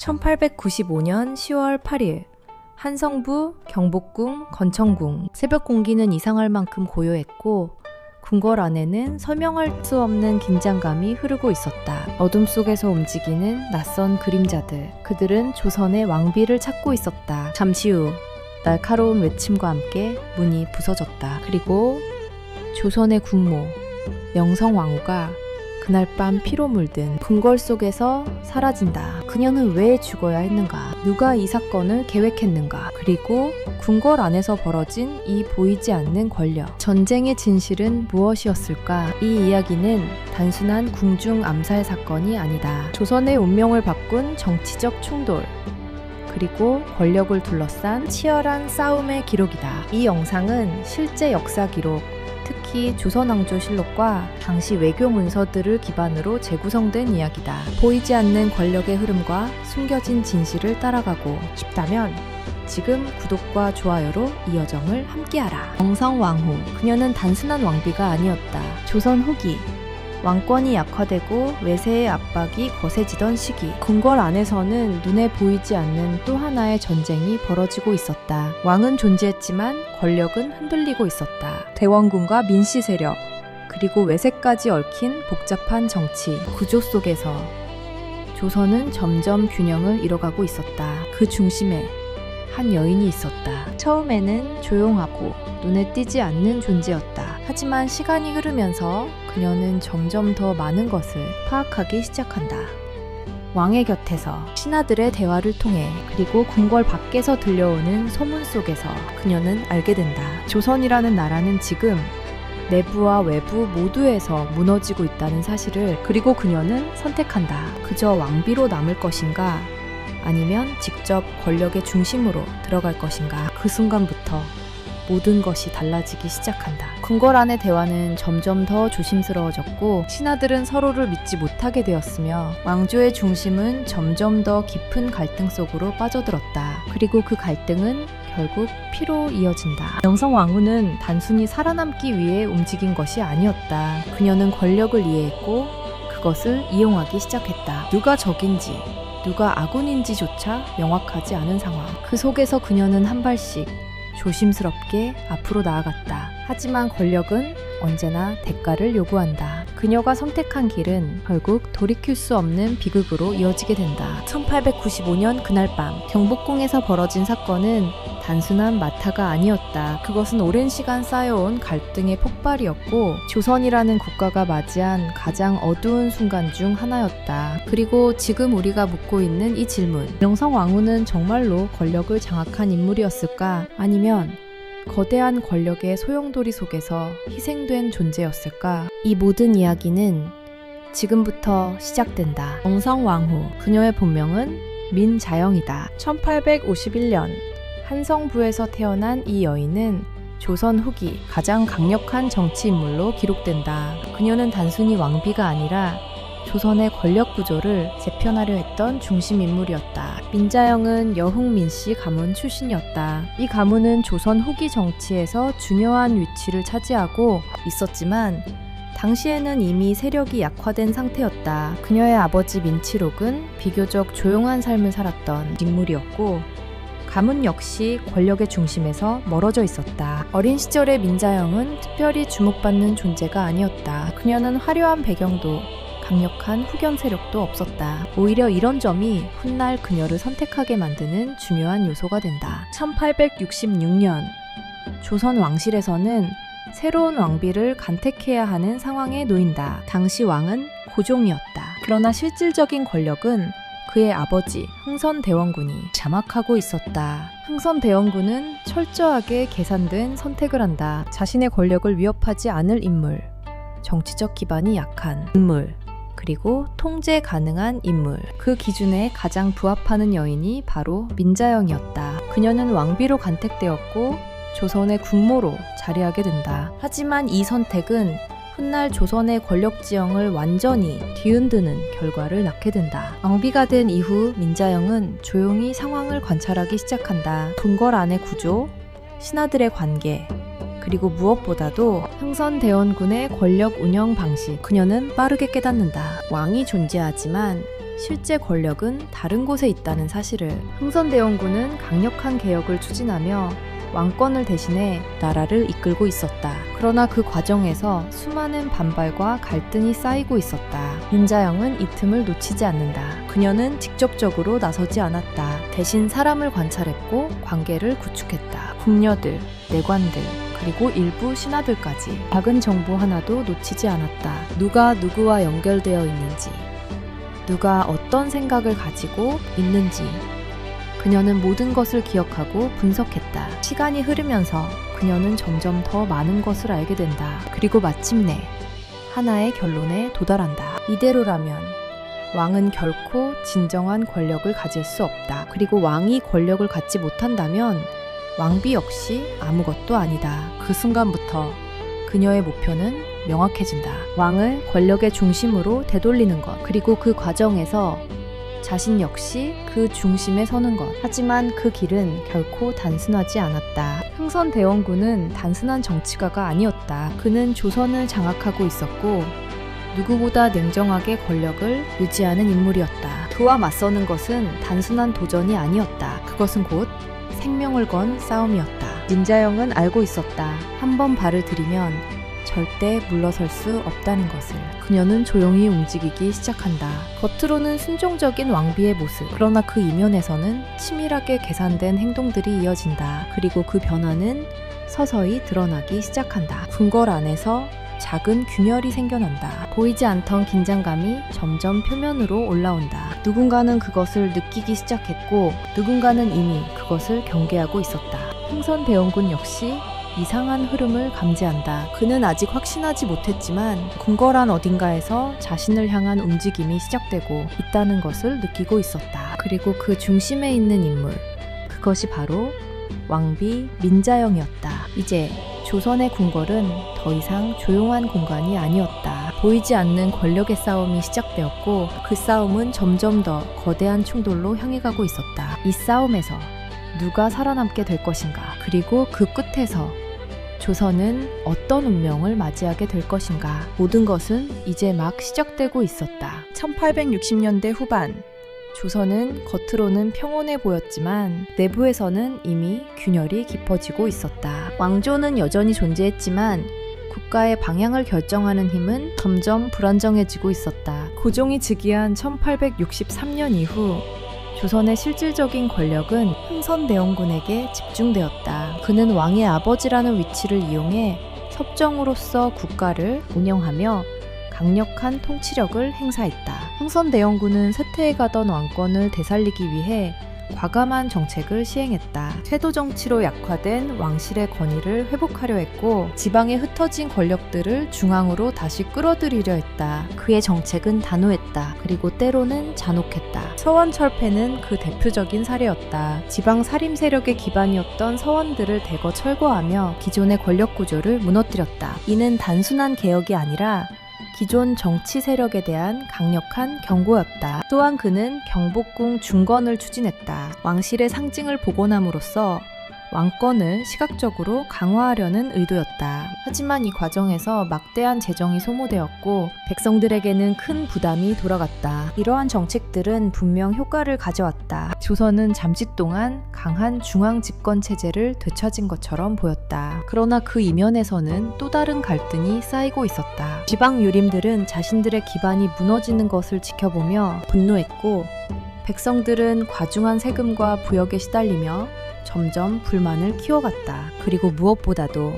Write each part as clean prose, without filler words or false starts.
1895년 10월 8일 한성부, 경복궁, 건청궁. 새벽 공기는 이상할 만큼 고요했고 궁궐 안에는 설명할 수 없는 긴장감이 흐르고 있었다. 어둠 속에서 움직이는 낯선 그림자들. 그들은 조선의 왕비를 찾고 있었다. 잠시 후 날카로운 외침과 함께 문이 부서졌다. 그리고 조선의 국모 명성왕후가 그날 밤 피로 물든 궁궐 속에서 사라진다. 그녀는 왜 죽어야 했는가? 누가 이 사건을 계획했는가? 그리고 궁궐 안에서 벌어진 이 보이지 않는 권력. 전쟁의 진실은 무엇이었을까? 이 이야기는 단순한 궁중 암살 사건이 아니다. 조선의 운명을 바꾼 정치적 충돌, 그리고 권력을 둘러싼 치열한 싸움의 기록이다. 이 영상은 실제 역사 기록, 특히 조선왕조실록과 당시 외교 문서들을 기반으로 재구성된 이야기다. 보이지 않는 권력의 흐름과 숨겨진 진실을 따라가고 싶다면 지금 구독과 좋아요로 이 여정을 함께하라. 명성왕후. 그녀는 단순한 왕비가 아니었다. 조선 후기. 왕권이 약화되고 외세의 압박이 거세지던 시기, 궁궐 안에서는 눈에 보이지 않는 또 하나의 전쟁이 벌어지고 있었다. 왕은 존재했지만 권력은 흔들리고 있었다. 대원군과 민씨 세력, 그리고 외세까지 얽힌 복잡한 정치 구조 속에서 조선은 점점 균형을 잃어가고 있었다. 그 중심에 한 여인이 있었다. 처음에는 조용하고 눈에 띄지 않는 존재였다. 하지만 시간이 흐르면서 그녀는 점점 더 많은 것을 파악하기 시작한다. 왕의 곁에서, 신하들의 대화를 통해, 그리고 궁궐 밖에서 들려오는 소문 속에서 그녀는 알게 된다. 조선이라는 나라는 지금 내부와 외부 모두에서 무너지고 있다는 사실을. 그리고 그녀는 선택한다. 그저 왕비로 남을 것인가? 아니면 직접 권력의 중심으로 들어갈 것인가? 그 순간부터 모든 것이 달라지기 시작한다. 궁궐 안의 대화는 점점 더 조심스러워졌고 신하들은 서로를 믿지 못하게 되었으며 왕조의 중심은 점점 더 깊은 갈등 속으로 빠져들었다. 그리고 그 갈등은 결국 피로 이어진다. 명성왕후는 단순히 살아남기 위해 움직인 것이 아니었다. 그녀는 권력을 이해했고 그것을 이용하기 시작했다. 누가 적인지, 누가 아군인지조차 명확하지 않은 상황. 그 속에서 그녀는 한 발씩 조심스럽게 앞으로 나아갔다. 하지만 권력은 언제나 대가를 요구한다. 그녀가 선택한 길은 결국 돌이킬 수 없는 비극으로 이어지게 된다. 1895년 그날 밤, 경복궁에서 벌어진 사건은 단순한 마타가 아니었다. 그것은 오랜 시간 쌓여온 갈등의 폭발이었고 조선이라는 국가가 맞이한 가장 어두운 순간 중 하나였다. 그리고 지금 우리가 묻고 있는 이 질문, 명성왕후는 정말로 권력을 장악한 인물이었을까? 아니면 거대한 권력의 소용돌이 속에서 희생된 존재였을까? 이 모든 이야기는 지금부터 시작된다. 명성왕후, 그녀의 본명은 민자영이다. 1851년 한성부에서 태어난 이 여인은 조선 후기 가장 강력한 정치 인물로 기록된다. 그녀는 단순히 왕비가 아니라 조선의 권력 구조를 재편하려 했던 중심 인물이었다. 민자영은 여흥민씨 가문 출신이었다. 이 가문은 조선 후기 정치에서 중요한 위치를 차지하고 있었지만 당시에는 이미 세력이 약화된 상태였다. 그녀의 아버지 민치록은 비교적 조용한 삶을 살았던 인물이었고 가문 역시 권력의 중심에서 멀어져 있었다. 어린 시절의 민자영은 특별히 주목받는 존재가 아니었다. 그녀는 화려한 배경도 강력한 후견 세력도 없었다. 오히려 이런 점이 훗날 그녀를 선택하게 만드는 중요한 요소가 된다. 1866년 조선 왕실에서는 새로운 왕비를 간택해야 하는 상황에 놓인다. 당시 왕은 고종이었다. 그러나 실질적인 권력은 그의 아버지 흥선대원군이 장악하고 있었다. 흥선대원군은 철저하게 계산된 선택을 한다. 자신의 권력을 위협하지 않을 인물, 정치적 기반이 약한 인물, 그리고 통제 가능한 인물. 그 기준에 가장 부합하는 여인이 바로 민자영이었다. 그녀는 왕비로 간택되었고 조선의 국모로 자리하게 된다. 하지만 이 선택은 훗날 조선의 권력 지형을 완전히 뒤흔드는 결과를 낳게 된다. 왕비가 된 이후 민자영은 조용히 상황을 관찰하기 시작한다. 궁궐 안의 구조, 신하들의 관계, 그리고 무엇보다도 흥선대원군의 권력 운영 방식. 그녀는 빠르게 깨닫는다. 왕이 존재하지만 실제 권력은 다른 곳에 있다는 사실을. 흥선대원군은 강력한 개혁을 추진하며 왕권을 대신해 나라를 이끌고 있었다. 그러나 그 과정에서 수많은 반발과 갈등이 쌓이고 있었다. 민자영은 이 틈을 놓치지 않는다. 그녀는 직접적으로 나서지 않았다. 대신 사람을 관찰했고 관계를 구축했다. 궁녀들, 내관들, 그리고 일부 신하들까지. 작은 정보 하나도 놓치지 않았다. 누가 누구와 연결되어 있는지, 누가 어떤 생각을 가지고 있는지. 그녀는 모든 것을 기억하고 분석했다. 시간이 흐르면서 그녀는 점점 더 많은 것을 알게 된다. 그리고 마침내 하나의 결론에 도달한다. 이대로라면 왕은 결코 진정한 권력을 가질 수 없다. 그리고 왕이 권력을 갖지 못한다면 왕비 역시 아무것도 아니다. 그 순간부터 그녀의 목표는 명확해진다. 왕을 권력의 중심으로 되돌리는 것. 그리고 그 과정에서 자신 역시 그 중심에 서는 것. 하지만 그 길은 결코 단순하지 않았다. 흥선대원군은 단순한 정치가가 아니었다. 그는 조선을 장악하고 있었고 누구보다 냉정하게 권력을 유지하는 인물이었다. 그와 맞서는 것은 단순한 도전이 아니었다. 그것은 곧 생명을 건 싸움이었다. 민자영은 알고 있었다. 한 번 발을 들이면 절대 물러설 수 없다는 것을. 그녀는 조용히 움직이기 시작한다. 겉으로는 순종적인 왕비의 모습. 그러나 그 이면에서는 치밀하게 계산된 행동들이 이어진다. 그리고 그 변화는 서서히 드러나기 시작한다. 궁궐 안에서 작은 균열이 생겨난다. 보이지 않던 긴장감이 점점 표면으로 올라온다. 누군가는 그것을 느끼기 시작했고 누군가는 이미 그것을 경계하고 있었다. 흥선대원군 역시 이상한 흐름을 감지한다. 그는 아직 확신하지 못했지만 궁궐 어딘가에서 자신을 향한 움직임이 시작되고 있다는 것을 느끼고 있었다. 그리고 그 중심에 있는 인물, 그것이 바로 왕비 민자영이었다. 이제 조선의 궁궐은 더 이상 조용한 공간이 아니었다. 보이지 않는 권력의 싸움이 시작되었고 그 싸움은 점점 더 거대한 충돌로 향해 가고 있었다. 이 싸움에서 누가 살아남게 될 것인가? 그리고 그 끝에서 조선은 어떤 운명을 맞이하게 될 것인가? 모든 것은 이제 막 시작되고 있었다. 1860년대 후반, 조선은 겉으로는 평온해 보였지만 내부에서는 이미 균열이 깊어지고 있었다. 왕조는 여전히 존재했지만 국가의 방향을 결정하는 힘은 점점 불안정해지고 있었다. 고종이 즉위한 1863년 이후 조선의 실질적인 권력은 흥선대원군에게 집중되었다. 그는 왕의 아버지라는 위치를 이용해 섭정으로서 국가를 운영하며 강력한 통치력을 행사했다. 흥선대원군은 쇠퇴해가던 왕권을 되살리기 위해 과감한 정책을 시행했다. 세도 정치로 약화된 왕실의 권위를 회복하려 했고 지방에 흩어진 권력들을 중앙으로 다시 끌어들이려 했다. 그의 정책은 단호했다. 그리고 때로는 잔혹했다. 서원철폐는 그 대표적인 사례였다. 지방 살림 세력의 기반이었던 서원들을 대거 철거하며 기존의 권력 구조를 무너뜨렸다. 이는 단순한 개혁이 아니라 기존 정치 세력에 대한 강력한 경고였다. 또한 그는 경복궁 중건을 추진했다. 왕실의 상징을 복원함으로써 왕권을 시각적으로 강화하려는 의도였다. 하지만 이 과정에서 막대한 재정이 소모되었고 백성들에게는 큰 부담이 돌아갔다. 이러한 정책들은 분명 효과를 가져왔다. 조선은 잠시 동안 강한 중앙 집권 체제를 되찾은 것처럼 보였다. 그러나 그 이면에서는 또 다른 갈등이 쌓이고 있었다. 지방 유림들은 자신들의 기반이 무너지는 것을 지켜보며 분노했고 백성들은 과중한 세금과 부역에 시달리며 점점 불만을 키워갔다. 그리고 무엇보다도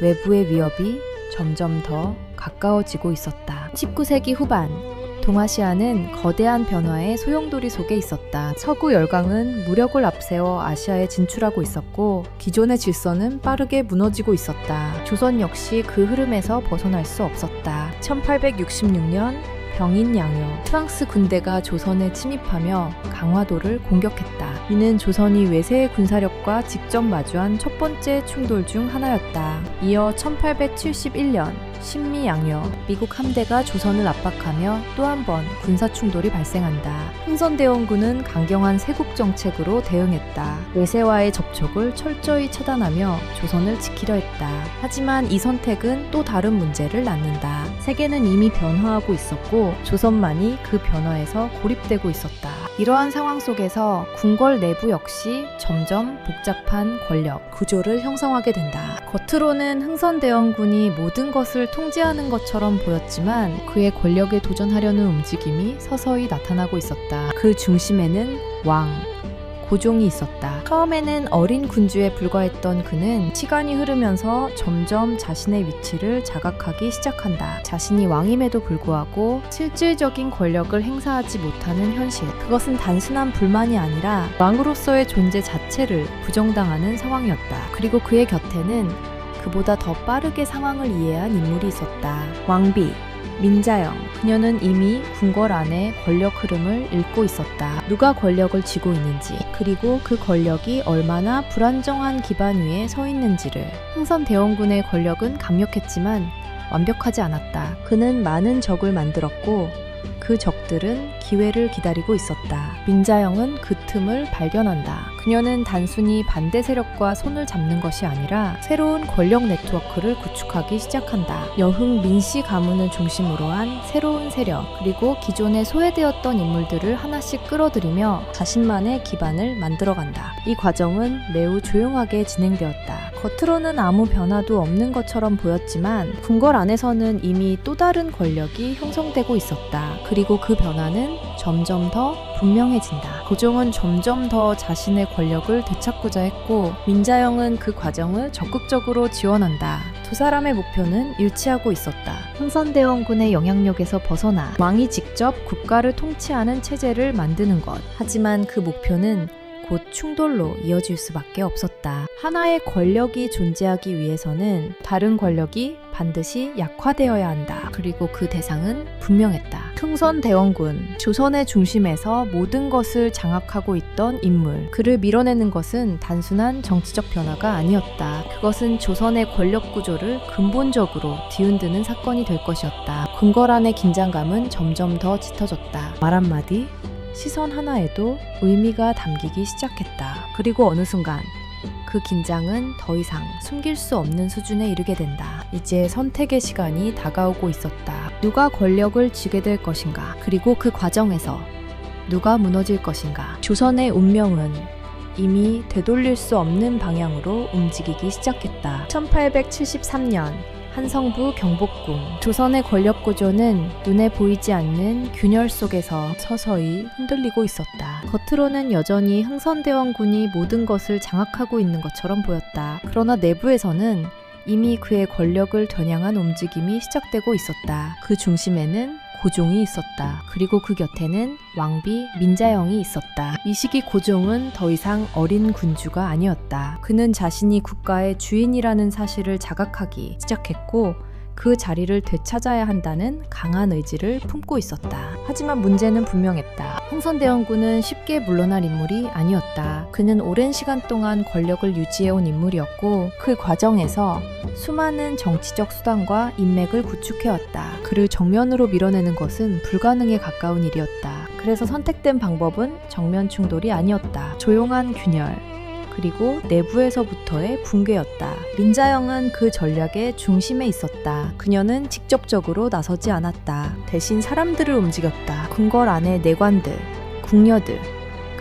외부의 위협이 점점 더 가까워지고 있었다. 19세기 후반, 동아시아는 거대한 변화의 소용돌이 속에 있었다. 서구 열강은 무력을 앞세워 아시아에 진출하고 있었고 기존의 질서는 빠르게 무너지고 있었다. 조선 역시 그 흐름에서 벗어날 수 없었다. 1866년 병인양요, 프랑스 군대가 조선에 침입하며 강화도를 공격했다. 이는 조선이 외세의 군사력과 직접 마주한 첫 번째 충돌 중 하나였다. 이어 1871년 신미양요, 미국 함대가 조선을 압박하며 또 한 번 군사 충돌이 발생한다. 흥선대원군은 강경한 세국 정책으로 대응했다. 외세와의 접촉을 철저히 차단하며 조선을 지키려 했다. 하지만 이 선택은 또 다른 문제를 낳는다. 세계는 이미 변화하고 있었고 조선만이 그 변화에서 고립되고 있었다. 이러한 상황 속에서 궁궐 내부 역시 점점 복잡한 권력 구조를 형성하게 된다. 겉으로는 흥선대원군이 모든 것을 통제하는 것처럼 보였지만 그의 권력에 도전하려는 움직임이 서서히 나타나고 있었다. 그 중심에는 왕, 고종이 있었다. 처음에는 어린 군주에 불과했던 그는 시간이 흐르면서 점점 자신의 위치를 자각하기 시작한다. 자신이 왕임에도 불구하고 실질적인 권력을 행사하지 못하는 현실. 그것은 단순한 불만이 아니라 왕으로서의 존재 자체를 부정당하는 상황이었다. 그리고 그의 곁에는 그보다 더 빠르게 상황을 이해한 인물이 있었다. 왕비, 민자영. 그녀는 이미 궁궐 안의 권력 흐름을 읽고 있었다. 누가 권력을 쥐고 있는지, 그리고 그 권력이 얼마나 불안정한 기반 위에 서 있는지를. 흥선대원군의 권력은 강력했지만 완벽하지 않았다. 그는 많은 적을 만들었고 그 적들은 기회를 기다리고 있었다. 민자영은 그 틈을 발견한다. 그녀는 단순히 반대 세력과 손을 잡는 것이 아니라 새로운 권력 네트워크를 구축하기 시작한다. 여흥 민씨 가문을 중심으로 한 새로운 세력, 그리고 기존에 소외되었던 인물들을 하나씩 끌어들이며 자신만의 기반을 만들어간다. 이 과정은 매우 조용하게 진행되었다. 겉으로는 아무 변화도 없는 것처럼 보였지만 궁궐 안에서는 이미 또 다른 권력이 형성되고 있었다. 그리고 그 변화는 점점 더 분명해진다. 고종은 점점 더 자신의 권력을 되찾고자 했고 민자영은 그 과정을 적극적으로 지원한다. 두 사람의 목표는 일치하고 있었다. 흥선대원군의 영향력에서 벗어나 왕이 직접 국가를 통치하는 체제를 만드는 것. 하지만 그 목표는 곧 충돌로 이어질 수밖에 없었다. 하나의 권력이 존재하기 위해서는 다른 권력이 반드시 약화되어야 한다. 그리고 그 대상은 분명했다. 흥선대원군, 조선의 중심에서 모든 것을 장악하고 있던 인물. 그를 밀어내는 것은 단순한 정치적 변화가 아니었다. 그것은 조선의 권력 구조를 근본적으로 뒤흔드는 사건이 될 것이었다. 궁궐 안의 긴장감은 점점 더 짙어졌다. 말 한마디, 시선 하나에도 의미가 담기기 시작했다. 그리고 어느 순간 그 긴장은 더 이상 숨길 수 없는 수준에 이르게 된다. 이제 선택의 시간이 다가오고 있었다. 누가 권력을 쥐게 될 것인가? 그리고 그 과정에서 누가 무너질 것인가? 조선의 운명은 이미 되돌릴 수 없는 방향으로 움직이기 시작했다. 1873년 한성부 경복궁. 조선의 권력 구조는 눈에 보이지 않는 균열 속에서 서서히 흔들리고 있었다. 겉으로는 여전히 흥선대원군이 모든 것을 장악하고 있는 것처럼 보였다. 그러나 내부에서는 이미 그의 권력을 겨냥한 움직임이 시작되고 있었다. 그 중심에는 고종이 있었다. 그리고 그 곁에는 왕비 민자영이 있었다. 이 시기 고종은 더 이상 어린 군주가 아니었다. 그는 자신이 국가의 주인이라는 사실을 자각하기 시작했고 그 자리를 되찾아야 한다는 강한 의지를 품고 있었다. 하지만 문제는 분명했다. 흥선대원군은 쉽게 물러날 인물이 아니었다. 그는 오랜 시간 동안 권력을 유지해온 인물이었고 그 과정에서 수많은 정치적 수단과 인맥을 구축해왔다. 그를 정면으로 밀어내는 것은 불가능에 가까운 일이었다. 그래서 선택된 방법은 정면 충돌이 아니었다. 조용한 균열, 그리고 내부에서부터의 붕괴였다. 민자영은 그 전략의 중심에 있었다. 그녀는 직접적으로 나서지 않았다. 대신 사람들을 움직였다. 궁궐 안의 내관들, 궁녀들,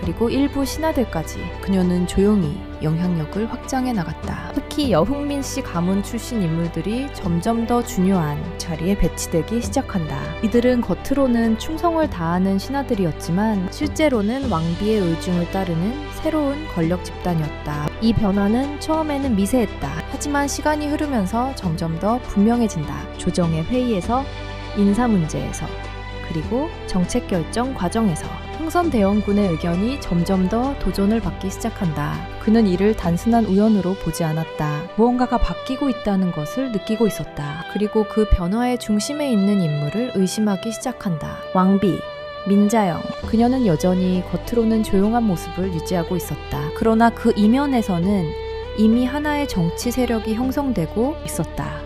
그리고 일부 신하들까지 그녀는 조용히 영향력을 확장해 나갔다. 특히 여흥민 씨 가문 출신 인물들이 점점 더 중요한 자리에 배치되기 시작한다. 이들은 겉으로는 충성을 다하는 신하들이었지만 실제로는 왕비의 의중을 따르는 새로운 권력 집단이었다. 이 변화는 처음에는 미세했다. 하지만 시간이 흐르면서 점점 더 분명해진다. 조정의 회의에서, 인사 문제에서, 그리고 정책 결정 과정에서 흥선대원군의 의견이 점점 더 도전을 받기 시작한다. 그는 이를 단순한 우연으로 보지 않았다. 무언가가 바뀌고 있다는 것을 느끼고 있었다. 그리고 그 변화의 중심에 있는 인물을 의심하기 시작한다. 왕비, 민자영. 그녀는 여전히 겉으로는 조용한 모습을 유지하고 있었다. 그러나 그 이면에서는 이미 하나의 정치 세력이 형성되고 있었다.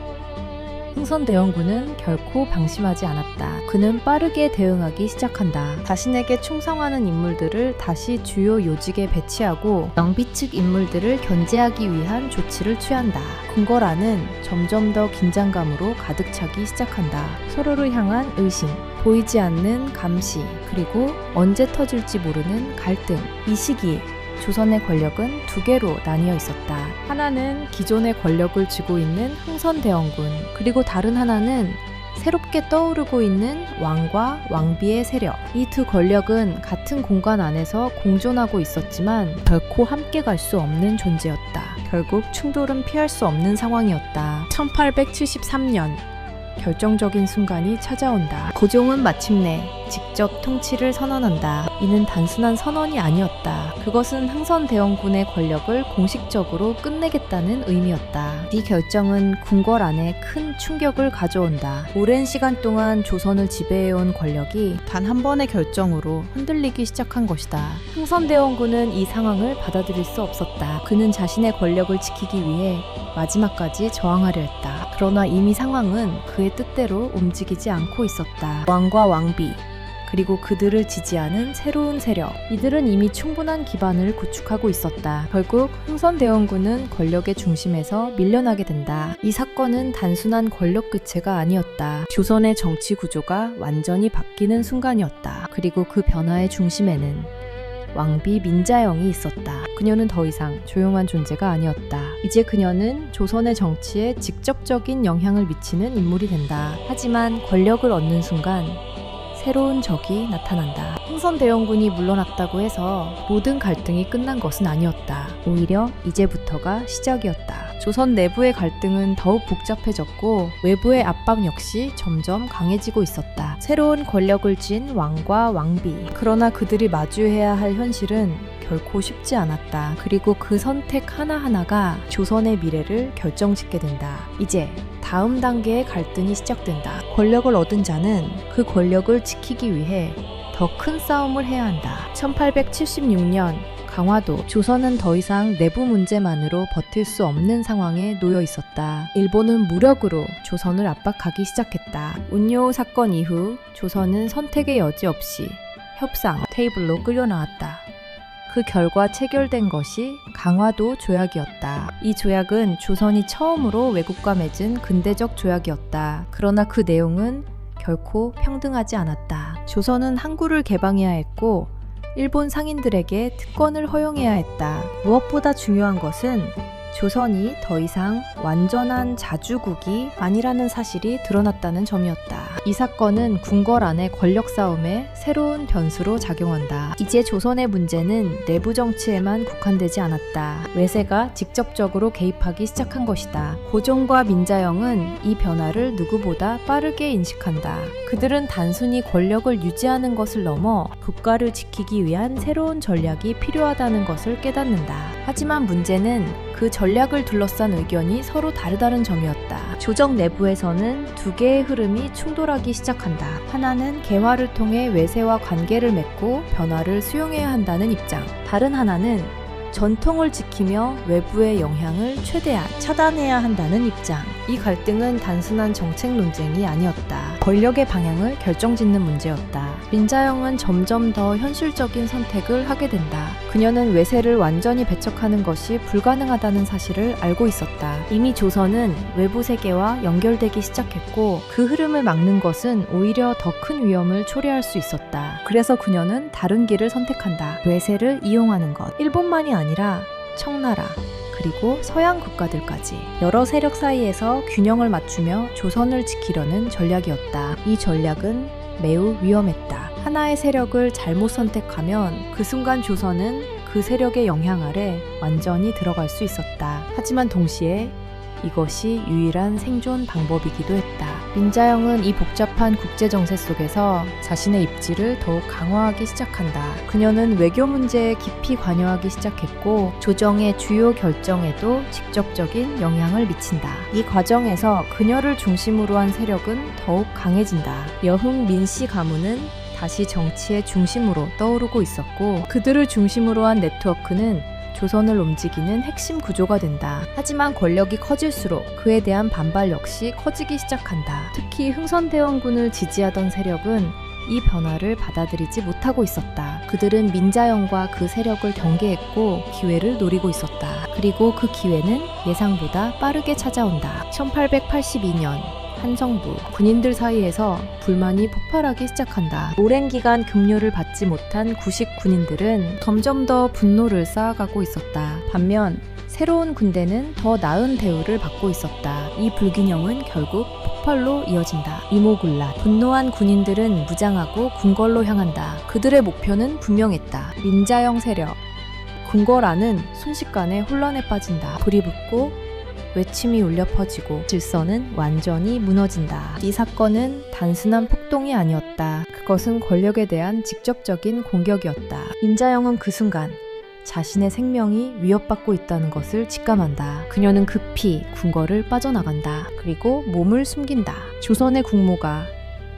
흥선대원군은 결코 방심하지 않았다. 그는 빠르게 대응하기 시작한다. 자신에게 충성하는 인물들을 다시 주요 요직에 배치하고 영비 측 인물들을 견제하기 위한 조치를 취한다. 궁궐안은 점점 더 긴장감으로 가득 차기 시작한다. 서로를 향한 의심, 보이지 않는 감시, 그리고 언제 터질지 모르는 갈등. 이 시기 조선의 권력은 두 개로 나뉘어 있었다. 하나는 기존의 권력을 쥐고 있는 흥선대원군, 그리고 다른 하나는 새롭게 떠오르고 있는 왕과 왕비의 세력. 이 두 권력은 같은 공간 안에서 공존하고 있었지만 결코 함께 갈 수 없는 존재였다. 결국 충돌은 피할 수 없는 상황이었다. 1873년 결정적인 순간이 찾아온다. 고종은 마침내 직접 통치를 선언한다. 이는 단순한 선언이 아니었다. 그것은 흥선대원군의 권력을 공식적으로 끝내겠다는 의미였다. 이 결정은 궁궐 안에 큰 충격을 가져온다. 오랜 시간 동안 조선을 지배해온 권력이 단 한 번의 결정으로 흔들리기 시작한 것이다. 흥선대원군은 이 상황을 받아들일 수 없었다. 그는 자신의 권력을 지키기 위해 마지막까지 저항하려 했다. 그러나 이미 상황은 그의 뜻대로 움직이지 않고 있었다. 왕과 왕비, 그리고 그들을 지지하는 새로운 세력, 이들은 이미 충분한 기반을 구축하고 있었다. 결국 흥선대원군은 권력의 중심에서 밀려나게 된다. 이 사건은 단순한 권력 교체가 아니었다. 조선의 정치 구조가 완전히 바뀌는 순간이었다. 그리고 그 변화의 중심에는 왕비 민자영이 있었다. 그녀는 더 이상 조용한 존재가 아니었다. 이제 그녀는 조선의 정치에 직접적인 영향을 미치는 인물이 된다. 하지만 권력을 얻는 순간 새로운 적이 나타난다. 흥선대원군이 물러났다고 해서 모든 갈등이 끝난 것은 아니었다. 오히려 이제부터가 시작이었다. 조선 내부의 갈등은 더욱 복잡해졌고 외부의 압박 역시 점점 강해지고 있었다. 새로운 권력을 쥔 왕과 왕비. 그러나 그들이 마주해야 할 현실은 결코 쉽지 않았다. 그리고 그 선택 하나하나가 조선의 미래를 결정짓게 된다. 이제 다음 단계의 갈등이 시작된다. 권력을 얻은 자는 그 권력을 지키기 위해 더 큰 싸움을 해야 한다. 1876년 강화도, 조선은 더 이상 내부 문제만으로 버틸 수 없는 상황에 놓여 있었다. 일본은 무력으로 조선을 압박하기 시작했다. 운요 사건 이후 조선은 선택의 여지 없이 협상 테이블로 끌려나왔다. 그 결과 체결된 것이 강화도 조약이었다. 이 조약은 조선이 처음으로 외국과 맺은 근대적 조약이었다. 그러나 그 내용은 결코 평등하지 않았다. 조선은 항구를 개방해야 했고 일본 상인들에게 특권을 허용해야 했다. 무엇보다 중요한 것은 조선이 더 이상 완전한 자주국이 아니라는 사실이 드러났다는 점이었다. 이 사건은 궁궐 안의 권력 싸움에 새로운 변수로 작용한다. 이제 조선의 문제는 내부 정치에만 국한되지 않았다. 외세가 직접적으로 개입하기 시작한 것이다. 고종과 민자영은 이 변화를 누구보다 빠르게 인식한다. 그들은 단순히 권력을 유지하는 것을 넘어 국가를 지키기 위한 새로운 전략이 필요하다는 것을 깨닫는다. 하지만 문제는 그 전략을 둘러싼 의견이 서로 다르다는 점이었다. 조정 내부에서는 두 개의 흐름이 충돌하기 시작한다. 하나는 개화를 통해 외세와 관계를 맺고 변화를 수용해야 한다는 입장. 다른 하나는 전통을 지키며 외부의 영향을 최대한 차단해야 한다는 입장. 이 갈등은 단순한 정책 논쟁이 아니었다. 권력의 방향을 결정짓는 문제였다. 민자영은 점점 더 현실적인 선택을 하게 된다. 그녀는 외세를 완전히 배척하는 것이 불가능하다는 사실을 알고 있었다. 이미 조선은 외부 세계와 연결되기 시작했고 그 흐름을 막는 것은 오히려 더 큰 위험을 초래할 수 있었다. 그래서 그녀는 다른 길을 선택한다. 외세를 이용하는 것. 일본만이 아니라 청나라, 그리고 서양 국가들까지 여러 세력 사이에서 균형을 맞추며 조선을 지키려는 전략이었다. 이 전략은 매우 위험했다. 하나의 세력을 잘못 선택하면 그 순간 조선은 그 세력의 영향 아래 완전히 들어갈 수 있었다. 하지만 동시에 이것이 유일한 생존 방법이기도 했다. 민자영은 이 복잡한 국제 정세 속에서 자신의 입지를 더욱 강화하기 시작한다. 그녀는 외교 문제에 깊이 관여하기 시작했고 조정의 주요 결정에도 직접적인 영향을 미친다. 이 과정에서 그녀를 중심으로 한 세력은 더욱 강해진다. 여흥 민씨 가문은 다시 정치의 중심으로 떠오르고 있었고, 그들을 중심으로 한 네트워크는 조선을 움직이는 핵심 구조가 된다. 하지만 권력이 커질수록 그에 대한 반발 역시 커지기 시작한다. 특히 흥선대원군을 지지하던 세력은 이 변화를 받아들이지 못하고 있었다. 그들은 민자영과 그 세력을 경계했고 기회를 노리고 있었다. 그리고 그 기회는 예상보다 빠르게 찾아온다. 1882년 한성부 군인들 사이에서 불만이 폭발하기 시작한다. 오랜 기간 급료를 받지 못한 구식 군인들은 점점 더 분노를 쌓아가고 있었다. 반면 새로운 군대는 더 나은 대우를 받고 있었다. 이 불균형은 결국 폭발로 이어진다. 이모군란. 분노한 군인들은 무장하고 궁궐로 향한다. 그들의 목표는 분명했다. 민자영 세력. 궁궐안은 순식간에 혼란에 빠진다. 불이 붙고 외침이 울려 퍼지고 질서는 완전히 무너진다. 이 사건은 단순한 폭동이 아니었다. 그것은 권력에 대한 직접적인 공격이었다. 민자영은 그 순간 자신의 생명이 위협받고 있다는 것을 직감한다. 그녀는 급히 궁궐을 빠져나간다. 그리고 몸을 숨긴다. 조선의 국모가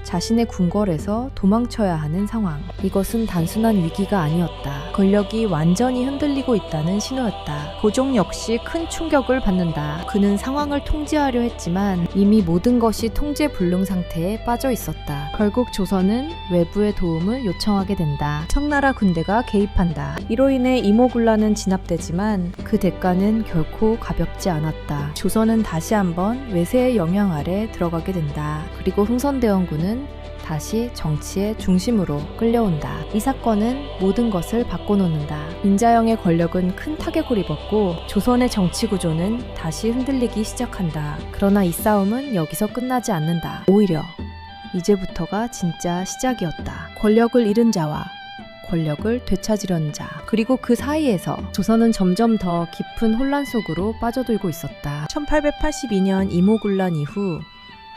자신의 궁궐에서 도망쳐야 하는 상황. 이것은 단순한 위기가 아니었다. 권력이 완전히 흔들리고 있다는 신호였다. 고종 역시 큰 충격을 받는다. 그는 상황을 통제하려 했지만 이미 모든 것이 통제 불능 상태에 빠져 있었다. 결국 조선은 외부의 도움을 요청하게 된다. 청나라 군대가 개입한다. 이로 인해 이모군란은 진압되지만 그 대가는 결코 가볍지 않았다. 조선은 다시 한번 외세의 영향 아래 들어가게 된다. 그리고 흥선대원군은 다시 정치의 중심으로 끌려온다. 이 사건은 모든 것을 바꿔놓는다. 민자영의 권력은 큰 타격을 입었고 조선의 정치 구조는 다시 흔들리기 시작한다. 그러나 이 싸움은 여기서 끝나지 않는다. 오히려 이제부터가 진짜 시작이었다. 권력을 잃은 자와 권력을 되찾으려는 자, 그리고 그 사이에서 조선은 점점 더 깊은 혼란 속으로 빠져들고 있었다. 1882년 이모군란 이후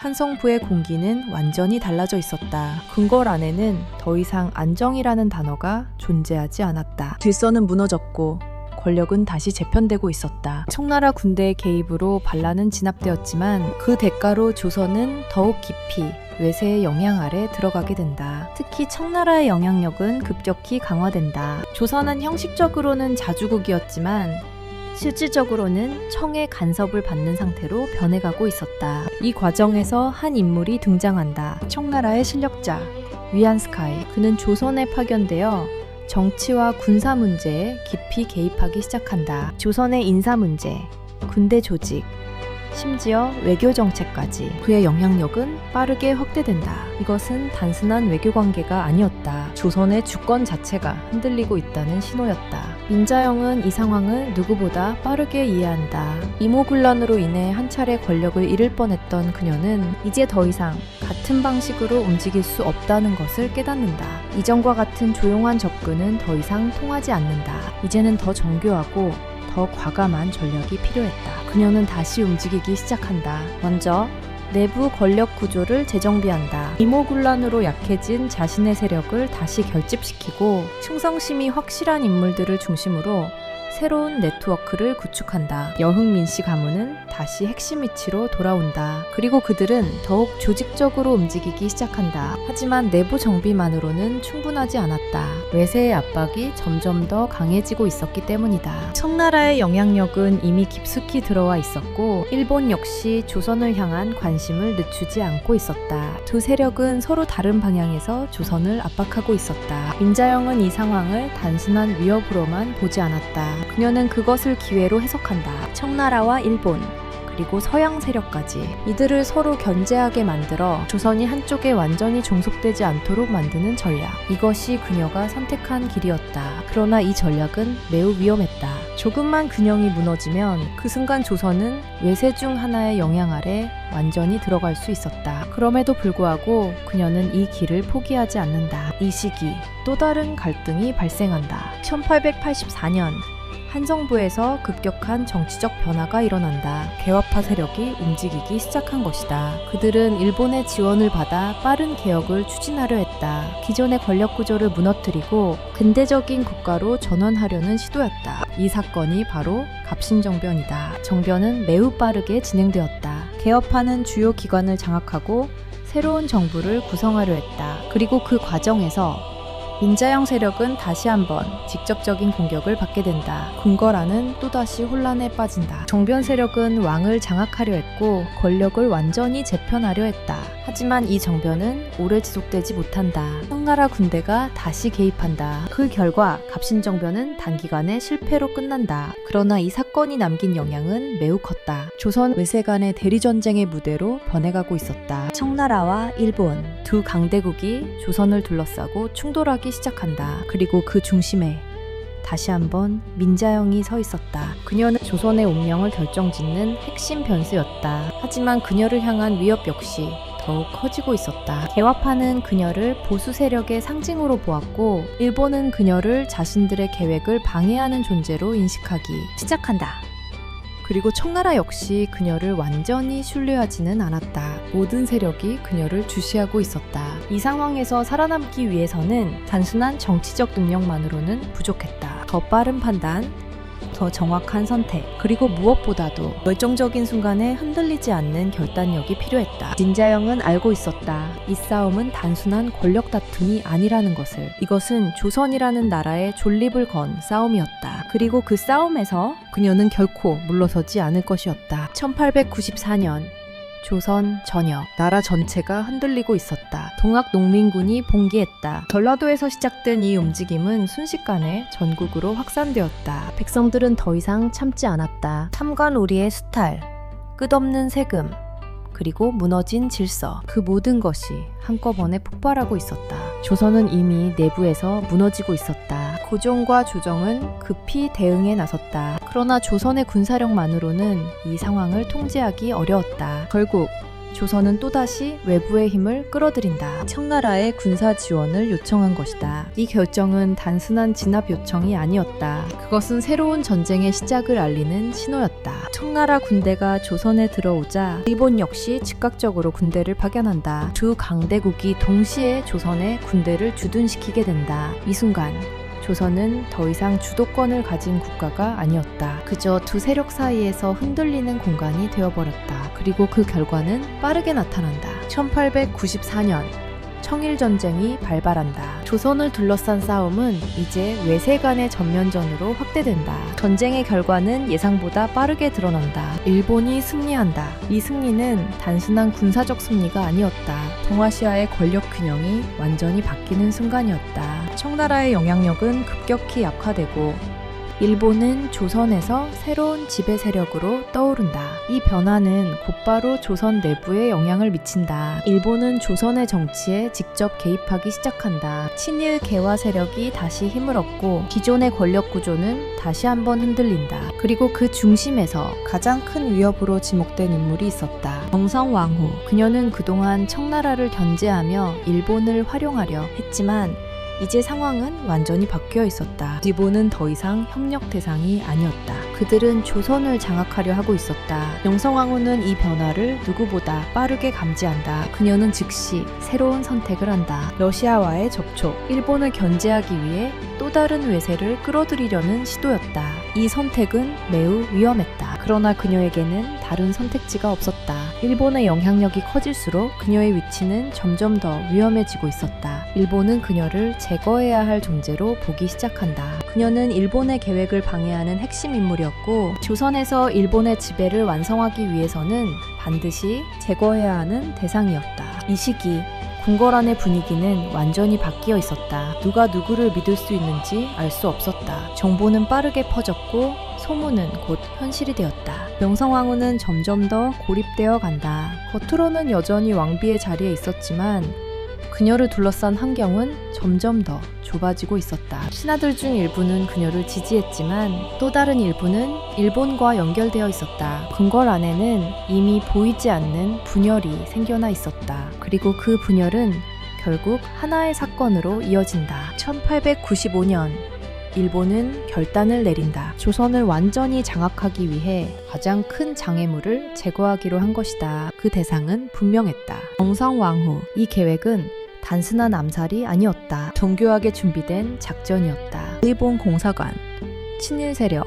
한성부의 공기는 완전히 달라져 있었다. 궁궐 안에는 더 이상 안정이라는 단어가 존재하지 않았다. 질서는 무너졌고 권력은 다시 재편되고 있었다. 청나라 군대의 개입으로 반란은 진압되었지만 그 대가로 조선은 더욱 깊이 외세의 영향 아래 들어가게 된다. 특히 청나라의 영향력은 급격히 강화된다. 조선은 형식적으로는 자주국이었지만 실질적으로는 청의 간섭을 받는 상태로 변해가고 있었다. 이 과정에서 한 인물이 등장한다. 청나라의 실력자 위안스카이. 그는 조선에 파견되어 정치와 군사 문제에 깊이 개입하기 시작한다. 조선의 인사 문제, 군대 조직, 심지어 외교 정책까지 그의 영향력은 빠르게 확대된다. 이것은 단순한 외교 관계가 아니었다. 조선의 주권 자체가 흔들리고 있다는 신호였다. 민자영은 이 상황을 누구보다 빠르게 이해한다. 이모군란으로 인해 한 차례 권력을 잃을 뻔했던 그녀는 이제 더 이상 같은 방식으로 움직일 수 없다는 것을 깨닫는다. 이전과 같은 조용한 접근은 더 이상 통하지 않는다. 이제는 더 정교하고 더 과감한 전략이 필요했다. 그녀는 다시 움직이기 시작한다. 먼저 내부 권력 구조를 재정비한다. 이모군란으로 약해진 자신의 세력을 다시 결집시키고 충성심이 확실한 인물들을 중심으로 새로운 네트워크를 구축한다. 여흥민 씨 가문은 다시 핵심 위치로 돌아온다. 그리고 그들은 더욱 조직적으로 움직이기 시작한다. 하지만 내부 정비만으로는 충분하지 않았다. 외세의 압박이 점점 더 강해지고 있었기 때문이다. 청나라의 영향력은 이미 깊숙이 들어와 있었고 일본 역시 조선을 향한 관심을 늦추지 않고 있었다. 두 세력은 서로 다른 방향에서 조선을 압박하고 있었다. 민자영은 이 상황을 단순한 위협으로만 보지 않았다. 그녀는 그것을 기회로 해석한다. 청나라와 일본, 그리고 서양 세력까지 이들을 서로 견제하게 만들어 조선이 한쪽에 완전히 종속되지 않도록 만드는 전략. 이것이 그녀가 선택한 길이었다. 그러나 이 전략은 매우 위험했다. 조금만 균형이 무너지면 그 순간 조선은 외세 중 하나의 영향 아래 완전히 들어갈 수 있었다. 그럼에도 불구하고 그녀는 이 길을 포기하지 않는다. 이 시기 또 다른 갈등이 발생한다. 1884년 한성부에서 급격한 정치적 변화가 일어난다. 개화파 세력이 움직이기 시작한 것이다. 그들은 일본의 지원을 받아 빠른 개혁을 추진하려 했다. 기존의 권력 구조를 무너뜨리고 근대적인 국가로 전환하려는 시도였다. 이 사건이 바로 갑신정변이다. 정변은 매우 빠르게 진행되었다. 개혁파는 주요 기관을 장악하고 새로운 정부를 구성하려 했다. 그리고 그 과정에서 민자영 세력은 다시 한번 직접적인 공격을 받게 된다. 궁궐안은 또다시 혼란에 빠진다. 정변 세력은 왕을 장악하려 했고 권력을 완전히 재편하려 했다. 하지만 이 정변은 오래 지속되지 못한다. 청나라 군대가 다시 개입한다. 그 결과 갑신정변은 단기간에 실패로 끝난다. 그러나 이 사건이 남긴 영향은 매우 컸다. 조선 외세 간의 대리전쟁의 무대로 변해가고 있었다. 청나라와 일본 두 강대국이 조선을 둘러싸고 충돌하기 시작한다. 그리고 그 중심에 다시 한번 민자영이 서 있었다. 그녀는 조선의 운명을 결정짓는 핵심 변수였다. 하지만 그녀를 향한 위협 역시 더욱 커지고 있었다. 개화파는 그녀를 보수 세력의 상징으로 보았고 일본은 그녀를 자신들의 계획을 방해하는 존재로 인식하기 시작한다. 그리고 청나라 역시 그녀를 완전히 신뢰하지는 않았다. 모든 세력이 그녀를 주시하고 있었다. 이 상황에서 살아남기 위해서는 단순한 정치적 능력만으로는 부족했다. 더 빠른 판단, 더 정확한 선택, 그리고 무엇보다도 결정적인 순간에 흔들리지 않는 결단력이 필요했다. 민자영은 알고 있었다. 이 싸움은 단순한 권력 다툼이 아니라는 것을. 이것은 조선이라는 나라의 존립을 건 싸움이었다. 그리고 그 싸움에서 그녀는 결코 물러서지 않을 것이었다. 1894년 조선 전역, 나라 전체가 흔들리고 있었다. 동학 농민군이 봉기했다. 전라도에서 시작된 이 움직임은 순식간에 전국으로 확산되었다. 백성들은 더 이상 참지 않았다. 탐관오리의 수탈, 끝없는 세금, 그리고 무너진 질서, 그 모든 것이 한꺼번에 폭발하고 있었다. 조선은 이미 내부에서 무너지고 있었다. 고종과 조정은 급히 대응에 나섰다. 그러나 조선의 군사력만으로는 이 상황을 통제하기 어려웠다. 결국 조선은 또다시 외부의 힘을 끌어들인다. 청나라의 군사 지원을 요청한 것이다. 이 결정은 단순한 진압 요청이 아니었다. 그것은 새로운 전쟁의 시작을 알리는 신호였다. 청나라 군대가 조선에 들어오자 일본 역시 즉각적으로 군대를 파견한다. 두 강대국이 동시에 조선에 군대를 주둔시키게 된다. 이 순간 조선은 더 이상 주도권을 가진 국가가 아니었다. 그저 두 세력 사이에서 흔들리는 공간이 되어버렸다. 그리고 그 결과는 빠르게 나타난다. 1894년 청일전쟁이 발발한다. 조선을 둘러싼 싸움은 이제 외세 간의 전면전으로 확대된다. 전쟁의 결과는 예상보다 빠르게 드러난다. 일본이 승리한다. 이 승리는 단순한 군사적 승리가 아니었다. 동아시아의 권력 균형이 완전히 바뀌는 순간이었다. 청나라의 영향력은 급격히 약화되고 일본은 조선에서 새로운 지배 세력으로 떠오른다. 이 변화는 곧바로 조선 내부에 영향을 미친다. 일본은 조선의 정치에 직접 개입하기 시작한다. 친일 개화 세력이 다시 힘을 얻고 기존의 권력 구조는 다시 한번 흔들린다. 그리고 그 중심에서 가장 큰 위협으로 지목된 인물이 있었다. 정성왕후. 그녀는 그동안 청나라를 견제하며 일본을 활용하려 했지만 이제 상황은 완전히 바뀌어 있었다. 일본은 더 이상 협력 대상이 아니었다. 그들은 조선을 장악하려 하고 있었다. 영성왕후는 이 변화를 누구보다 빠르게 감지한다. 그녀는 즉시 새로운 선택을 한다. 러시아와의 접촉, 일본을 견제하기 위해 또 다른 외세를 끌어들이려는 시도였다. 이 선택은 매우 위험했다. 그러나 그녀에게는 다른 선택지가 없었다. 일본의 영향력이 커질수록 그녀의 위치는 점점 더 위험해지고 있었다. 일본은 그녀를 제거해야 할 존재로 보기 시작한다. 그녀는 일본의 계획을 방해하는 핵심 인물이었고 조선에서 일본의 지배를 완성하기 위해서는 반드시 제거해야 하는 대상이었다. 이 시기 궁궐안의 분위기는 완전히 바뀌어 있었다. 누가 누구를 믿을 수 있는지 알 수 없었다. 정보는 빠르게 퍼졌고 소문은 곧 현실이 되었다. 명성황후는 점점 더 고립되어 간다. 겉으로는 여전히 왕비의 자리에 있었지만 그녀를 둘러싼 환경은 점점 더 좁아지고 있었다. 신하들 중 일부는 그녀를 지지했지만 또 다른 일부는 일본과 연결되어 있었다. 궁궐 안에는 이미 보이지 않는 분열이 생겨나 있었다. 그리고 그 분열은 결국 하나의 사건으로 이어진다. 1895년 일본은 결단을 내린다. 조선을 완전히 장악하기 위해 가장 큰 장애물을 제거하기로 한 것이다. 그 대상은 분명했다. 정성왕후. 이 계획은 단순한 암살이 아니었다. 정교하게 준비된 작전이었다. 일본 공사관, 친일 세력,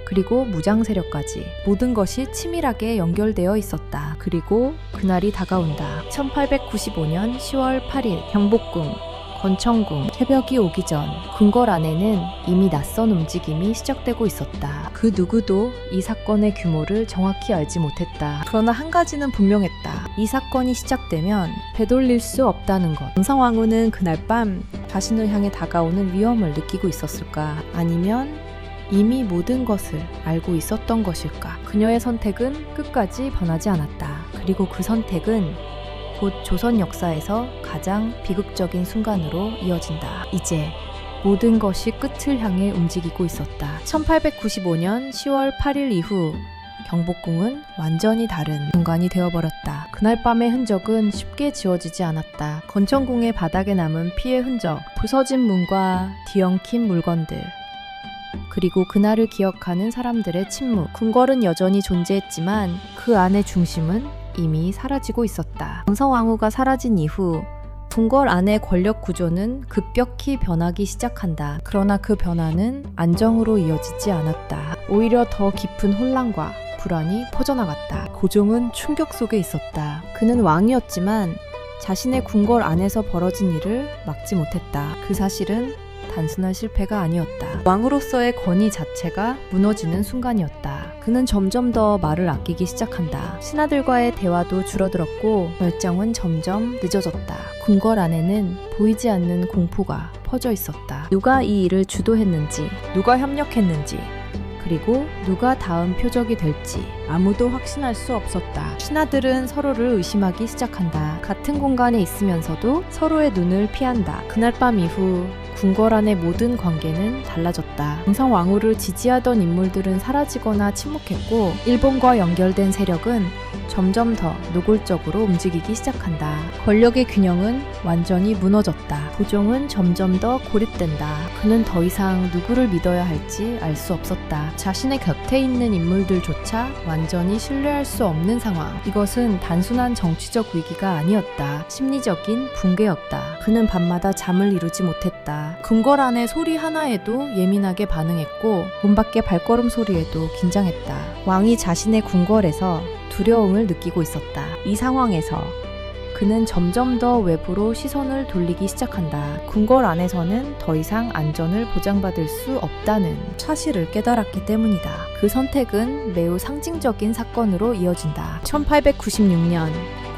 그리고 무장 세력까지 모든 것이 치밀하게 연결되어 있었다. 그리고 그날이 다가온다. 1895년 10월 8일 경복궁, 권천궁. 새벽이 오기 전 궁궐 안에는 이미 낯선 움직임이 시작되고 있었다. 그 누구도 이 사건의 규모를 정확히 알지 못했다. 그러나 한 가지는 분명했다. 이 사건이 시작되면 되돌릴 수 없다는 것. 영성왕후는 그날 밤 자신을 향해 다가오는 위험을 느끼고 있었을까? 아니면 이미 모든 것을 알고 있었던 것일까? 그녀의 선택은 끝까지 변하지 않았다. 그리고 그 선택은 곧 조선 역사에서 가장 비극적인 순간으로 이어진다. 이제 모든 것이 끝을 향해 움직이고 있었다. 1895년 10월 8일 이후 경복궁은 완전히 다른 공간이 되어버렸다. 그날 밤의 흔적은 쉽게 지워지지 않았다. 권천궁의 바닥에 남은 피의 흔적, 부서진 문과 뒤엉킨 물건들, 그리고 그날을 기억하는 사람들의 침묵. 궁궐은 여전히 존재했지만 그 안의 중심은 이미 사라지고 있었다. 영성왕후가 사라진 이후 궁궐 안의 권력 구조는 급격히 변하기 시작한다. 그러나 그 변화는 안정으로 이어지지 않았다. 오히려 더 깊은 혼란과 불안이 퍼져나갔다. 고종은 충격 속에 있었다. 그는 왕이었지만 자신의 궁궐 안에서 벌어진 일을 막지 못했다. 그 사실은 단순한 실패가 아니었다. 왕으로서의 권위 자체가 무너지는 순간이었다. 그는 점점 더 말을 아끼기 시작한다. 신하들과의 대화도 줄어들었고 결정은 점점 늦어졌다. 궁궐 안에는 보이지 않는 공포가 퍼져 있었다. 누가 이 일을 주도했는지, 누가 협력했는지, 그리고 누가 다음 표적이 될지 아무도 확신할 수 없었다. 신하들은 서로를 의심하기 시작한다. 같은 공간에 있으면서도 서로의 눈을 피한다. 그날 밤 이후 궁궐 안의 모든 관계는 달라졌다. 영성왕후를 지지하던 인물들은 사라지거나 침묵했고 일본과 연결된 세력은 점점 더 노골적으로 움직이기 시작한다. 권력의 균형은 완전히 무너졌다. 고종은 점점 더 고립된다. 그는 더 이상 누구를 믿어야 할지 알 수 없었다. 자신의 곁에 있는 인물들조차 완전히 신뢰할 수 없는 상황. 이것은 단순한 정치적 위기가 아니었다. 심리적인 붕괴였다. 그는 밤마다 잠을 이루지 못했다. 궁궐 안의 소리 하나에도 예민하게 반응했고 문 밖의 발걸음 소리에도 긴장했다. 왕이 자신의 궁궐에서 두려움을 느끼고 있었다. 이 상황에서 그는 점점 더 외부로 시선을 돌리기 시작한다. 궁궐 안에서는 더 이상 안전을 보장받을 수 없다는 사실을 깨달았기 때문이다. 그 선택은 매우 상징적인 사건으로 이어진다. 1896년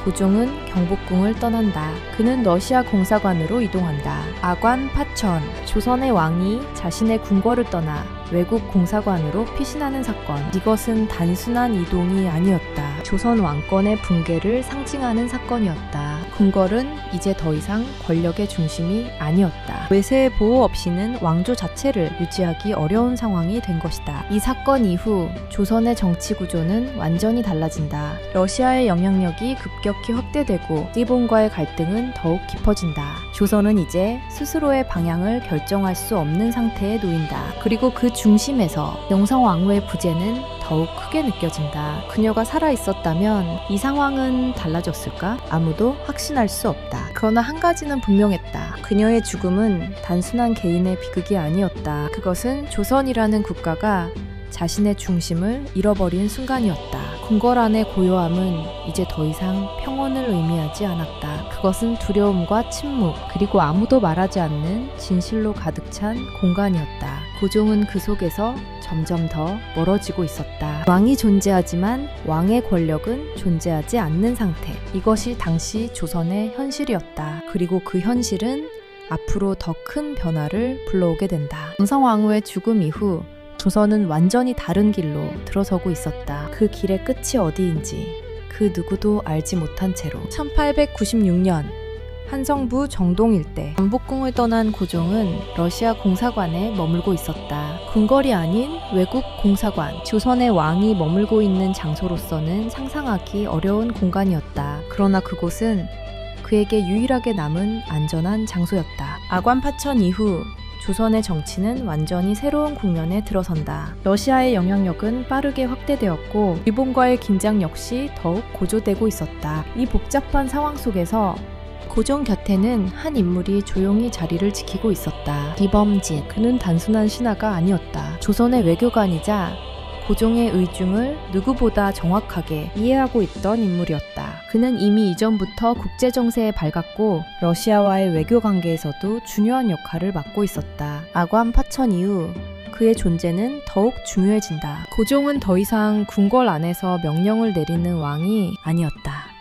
고종은 경복궁을 떠난다. 그는 러시아 공사관으로 이동한다. 아관 파천, 조선의 왕이 자신의 궁궐을 떠나 외국 공사관으로 피신하는 사건. 이것은 단순한 이동이 아니었다. 조선 왕권의 붕괴를 상징하는 사건이었다. 궁궐은 이제 더 이상 권력의 중심이 아니었다. 외세의 보호 없이는 왕조 자체를 유지하기 어려운 상황이 된 것이다. 이 사건 이후 조선의 정치 구조는 완전히 달라진다. 러시아의 영향력이 급격히 확대되고 일본과의 갈등은 더욱 깊어진다. 조선은 이제 스스로의 방향을 결정할 수 없는 상태에 놓인다. 그리고 그 중심에서 영성왕후의 부재는 더욱 크게 느껴진다. 그녀가 살아있었다면 이 상황은 달라졌을까? 아무도 확신할 수 없다. 그러나 한 가지는 분명했다. 그녀의 죽음은 단순한 개인의 비극이 아니었다. 그것은 조선이라는 국가가 자신의 중심을 잃어버린 순간이었다. 궁궐 안의 고요함은 이제 더 이상 평온을 의미하지 않았다. 그것은 두려움과 침묵, 그리고 아무도 말하지 않는 진실로 가득 찬 공간이었다. 고종은 그 속에서 점점 더 멀어지고 있었다. 왕이 존재하지만 왕의 권력은 존재하지 않는 상태. 이것이 당시 조선의 현실이었다. 그리고 그 현실은 앞으로 더 큰 변화를 불러오게 된다. 영성왕후의 죽음 이후 조선은 완전히 다른 길로 들어서고 있었다. 그 길의 끝이 어디인지 그 누구도 알지 못한 채로 1896년 한성부 정동 일대 경복궁을 떠난 고종은 러시아 공사관에 머물고 있었다. 궁궐이 아닌 외국 공사관, 조선의 왕이 머물고 있는 장소로서는 상상하기 어려운 공간이었다. 그러나 그곳은 그에게 유일하게 남은 안전한 장소였다. 아관 파천 이후 조선의 정치는 완전히 새로운 국면에 들어선다. 러시아의 영향력은 빠르게 확대되었고 일본과의 긴장 역시 더욱 고조되고 있었다. 이 복잡한 상황 속에서 고종 곁에는 한 인물이 조용히 자리를 지키고 있었다. 이범진. 그는 단순한 신하가 아니었다. 조선의 외교관이자 고종의 의중을 누구보다 정확하게 이해하고 있던 인물이었다. 그는 이미 이전부터 국제정세에 밝았고 러시아와의 외교 관계에서도 중요한 역할을 맡고 있었다. 아관 파천 이후 그의 존재는 더욱 중요해진다. 고종은 더 이상 궁궐 안에서 명령을 내리는 왕이 아니었다.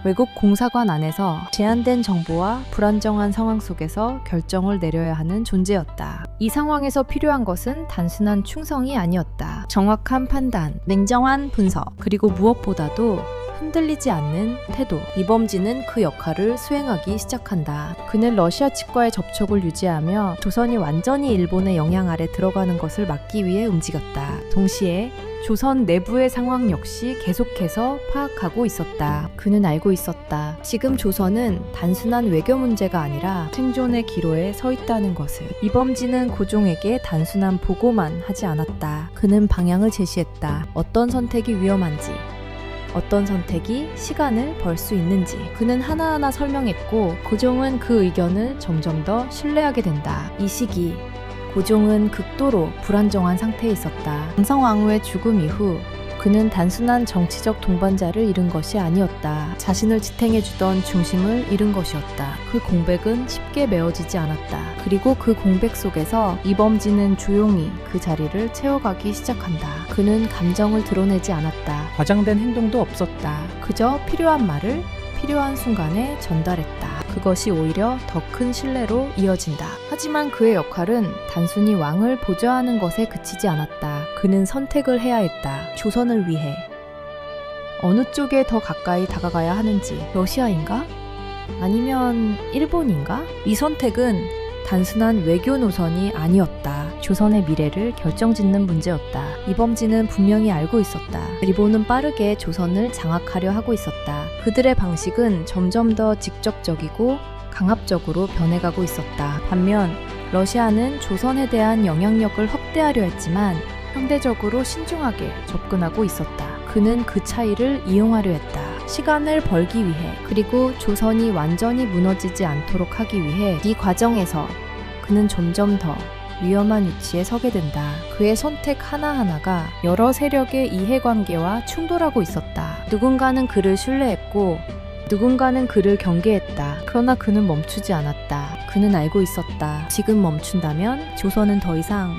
외국 공사관 안에서 제한된 정보와 불안정한 상황 속에서 결정을 내려야 하는 존재였다. 이 상황에서 필요한 것은 단순한 충성이 아니었다. 정확한 판단, 냉정한 분석, 그리고 무엇보다도 흔들리지 않는 태도. 이범진은 그 역할을 수행하기 시작한다. 그는 러시아 측과의 접촉을 유지하며 조선이 완전히 일본의 영향 아래 들어가는 것을 막기 위해 움직였다. 동시에 조선 내부의 상황 역시 계속해서 파악하고 있었다. 그는 알고 있었다. 지금 조선은 단순한 외교 문제가 아니라 생존의 기로에 서 있다는 것을. 이범진은 고종에게 단순한 보고만 하지 않았다. 그는 방향을 제시했다. 어떤 선택이 위험한지, 어떤 선택이 시간을 벌 수 있는지 그는 하나하나 설명했고 고종은 그 의견을 점점 더 신뢰하게 된다. 이 시기 고종은 극도로 불안정한 상태에 있었다. 강성왕후의 죽음 이후 그는 단순한 정치적 동반자를 잃은 것이 아니었다. 자신을 지탱해주던 중심을 잃은 것이었다. 그 공백은 쉽게 메워지지 않았다. 그리고 그 공백 속에서 이범진은 조용히 그 자리를 채워가기 시작한다. 그는 감정을 드러내지 않았다. 과장된 행동도 없었다. 그저 필요한 말을 필요한 순간에 전달했다. 그것이 오히려 더 큰 신뢰로 이어진다. 하지만 그의 역할은 단순히 왕을 보좌하는 것에 그치지 않았다. 그는 선택을 해야 했다. 조선을 위해. 어느 쪽에 더 가까이 다가가야 하는지. 러시아인가? 아니면 일본인가? 이 선택은 단순한 외교 노선이 아니었다. 조선의 미래를 결정짓는 문제였다. 이범진은 분명히 알고 있었다. 일본은 빠르게 조선을 장악하려 하고 있었다. 그들의 방식은 점점 더 직접적이고 강압적으로 변해가고 있었다. 반면 러시아는 조선에 대한 영향력을 확대하려 했지만 상대적으로 신중하게 접근하고 있었다. 그는 그 차이를 이용하려 했다. 시간을 벌기 위해, 그리고 조선이 완전히 무너지지 않도록 하기 위해. 이 과정에서 그는 점점 더 위험한 위치에 서게 된다. 그의 선택 하나하나가 여러 세력의 이해관계와 충돌하고 있었다. 누군가는 그를 신뢰했고 누군가는 그를 경계했다. 그러나 그는 멈추지 않았다. 그는 알고 있었다. 지금 멈춘다면 조선은 더 이상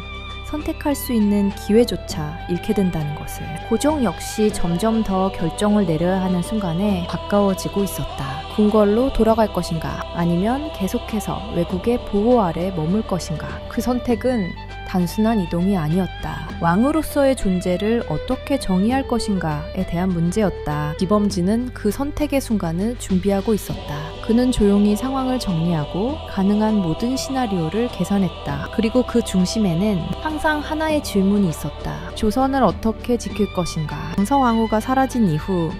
선택할 수 있는 기회조차 잃게 된다는 것을. 고종 역시 점점 더 결정을 내려야 하는 순간에 가까워지고 있었다. 궁궐로 돌아갈 것인가, 아니면 계속해서 외국의 보호 아래 머물 것인가. 그 선택은 단순한 이동이 아니었다. 왕으로서의 존재를 어떻게 정의할 것인가에 대한 문제였다. 이범진은 그 선택의 순간을 준비하고 있었다. 그는 조용히 상황을 정리하고 가능한 모든 시나리오를 계산했다. 그리고 그 중심에는 항상 하나의 질문이 있었다. 조선을 어떻게 지킬 것인가. 강성왕후가 사라진 이후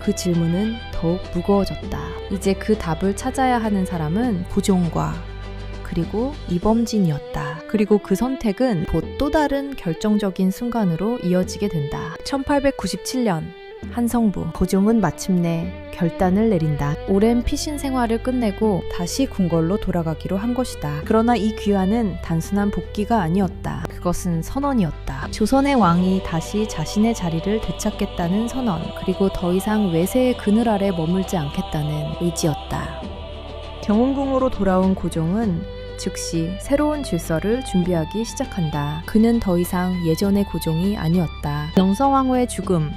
그 질문은 더욱 무거워졌다. 이제 그 답을 찾아야 하는 사람은 고종과 그리고 이범진이었다. 그리고 그 선택은 곧 또 다른 결정적인 순간으로 이어지게 된다. 1897년 한성부, 고종은 마침내 결단을 내린다. 오랜 피신 생활을 끝내고 다시 궁궐로 돌아가기로 한 것이다. 그러나 이 귀환은 단순한 복귀가 아니었다. 그것은 선언이었다. 조선의 왕이 다시 자신의 자리를 되찾겠다는 선언, 그리고 더 이상 외세의 그늘 아래 머물지 않겠다는 의지였다. 경운궁으로 돌아온 고종은 즉시 새로운 질서를 준비하기 시작한다. 그는 더 이상 예전의 고종이 아니었다. 영성왕후의 죽음,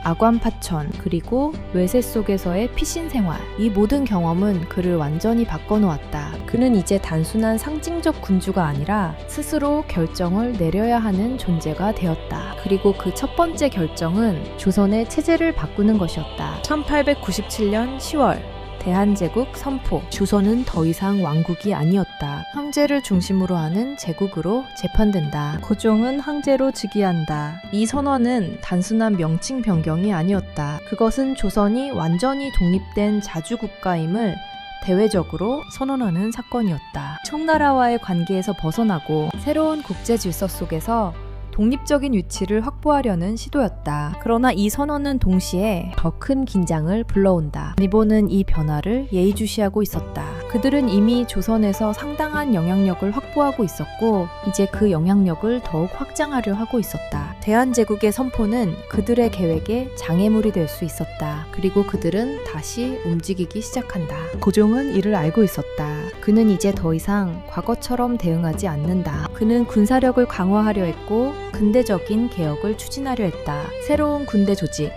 아관 파천, 그리고 외세 속에서의 피신 생활, 이 모든 경험은 그를 완전히 바꿔놓았다. 그는 이제 단순한 상징적 군주가 아니라 스스로 결정을 내려야 하는 존재가 되었다. 그리고 그 첫 번째 결정은 조선의 체제를 바꾸는 것이었다. 1897년 10월 대한제국 선포. 조선은 더 이상 왕국이 아니었다. 황제를 중심으로 하는 제국으로 재판된다. 고종은 황제로 즉위한다. 이 선언은 단순한 명칭 변경이 아니었다. 그것은 조선이 완전히 독립된 자주국가임을 대외적으로 선언하는 사건이었다. 청나라와의 관계에서 벗어나고 새로운 국제 질서 속에서 독립적인 위치를 확보하려는 시도였다. 그러나 이 선언은 동시에 더 큰 긴장을 불러온다. 일본은 이 변화를 예의주시하고 있었다. 그들은 이미 조선에서 상당한 영향력을 확보하고 있었고 이제 그 영향력을 더욱 확장하려 하고 있었다. 대한제국의 선포는 그들의 계획에 장애물이 될 수 있었다. 그리고 그들은 다시 움직이기 시작한다. 고종은 이를 알고 있었다. 그는 이제 더 이상 과거처럼 대응하지 않는다. 그는 군사력을 강화하려 했고 근대적인 개혁을 추진하려 했다. 새로운 군대 조직,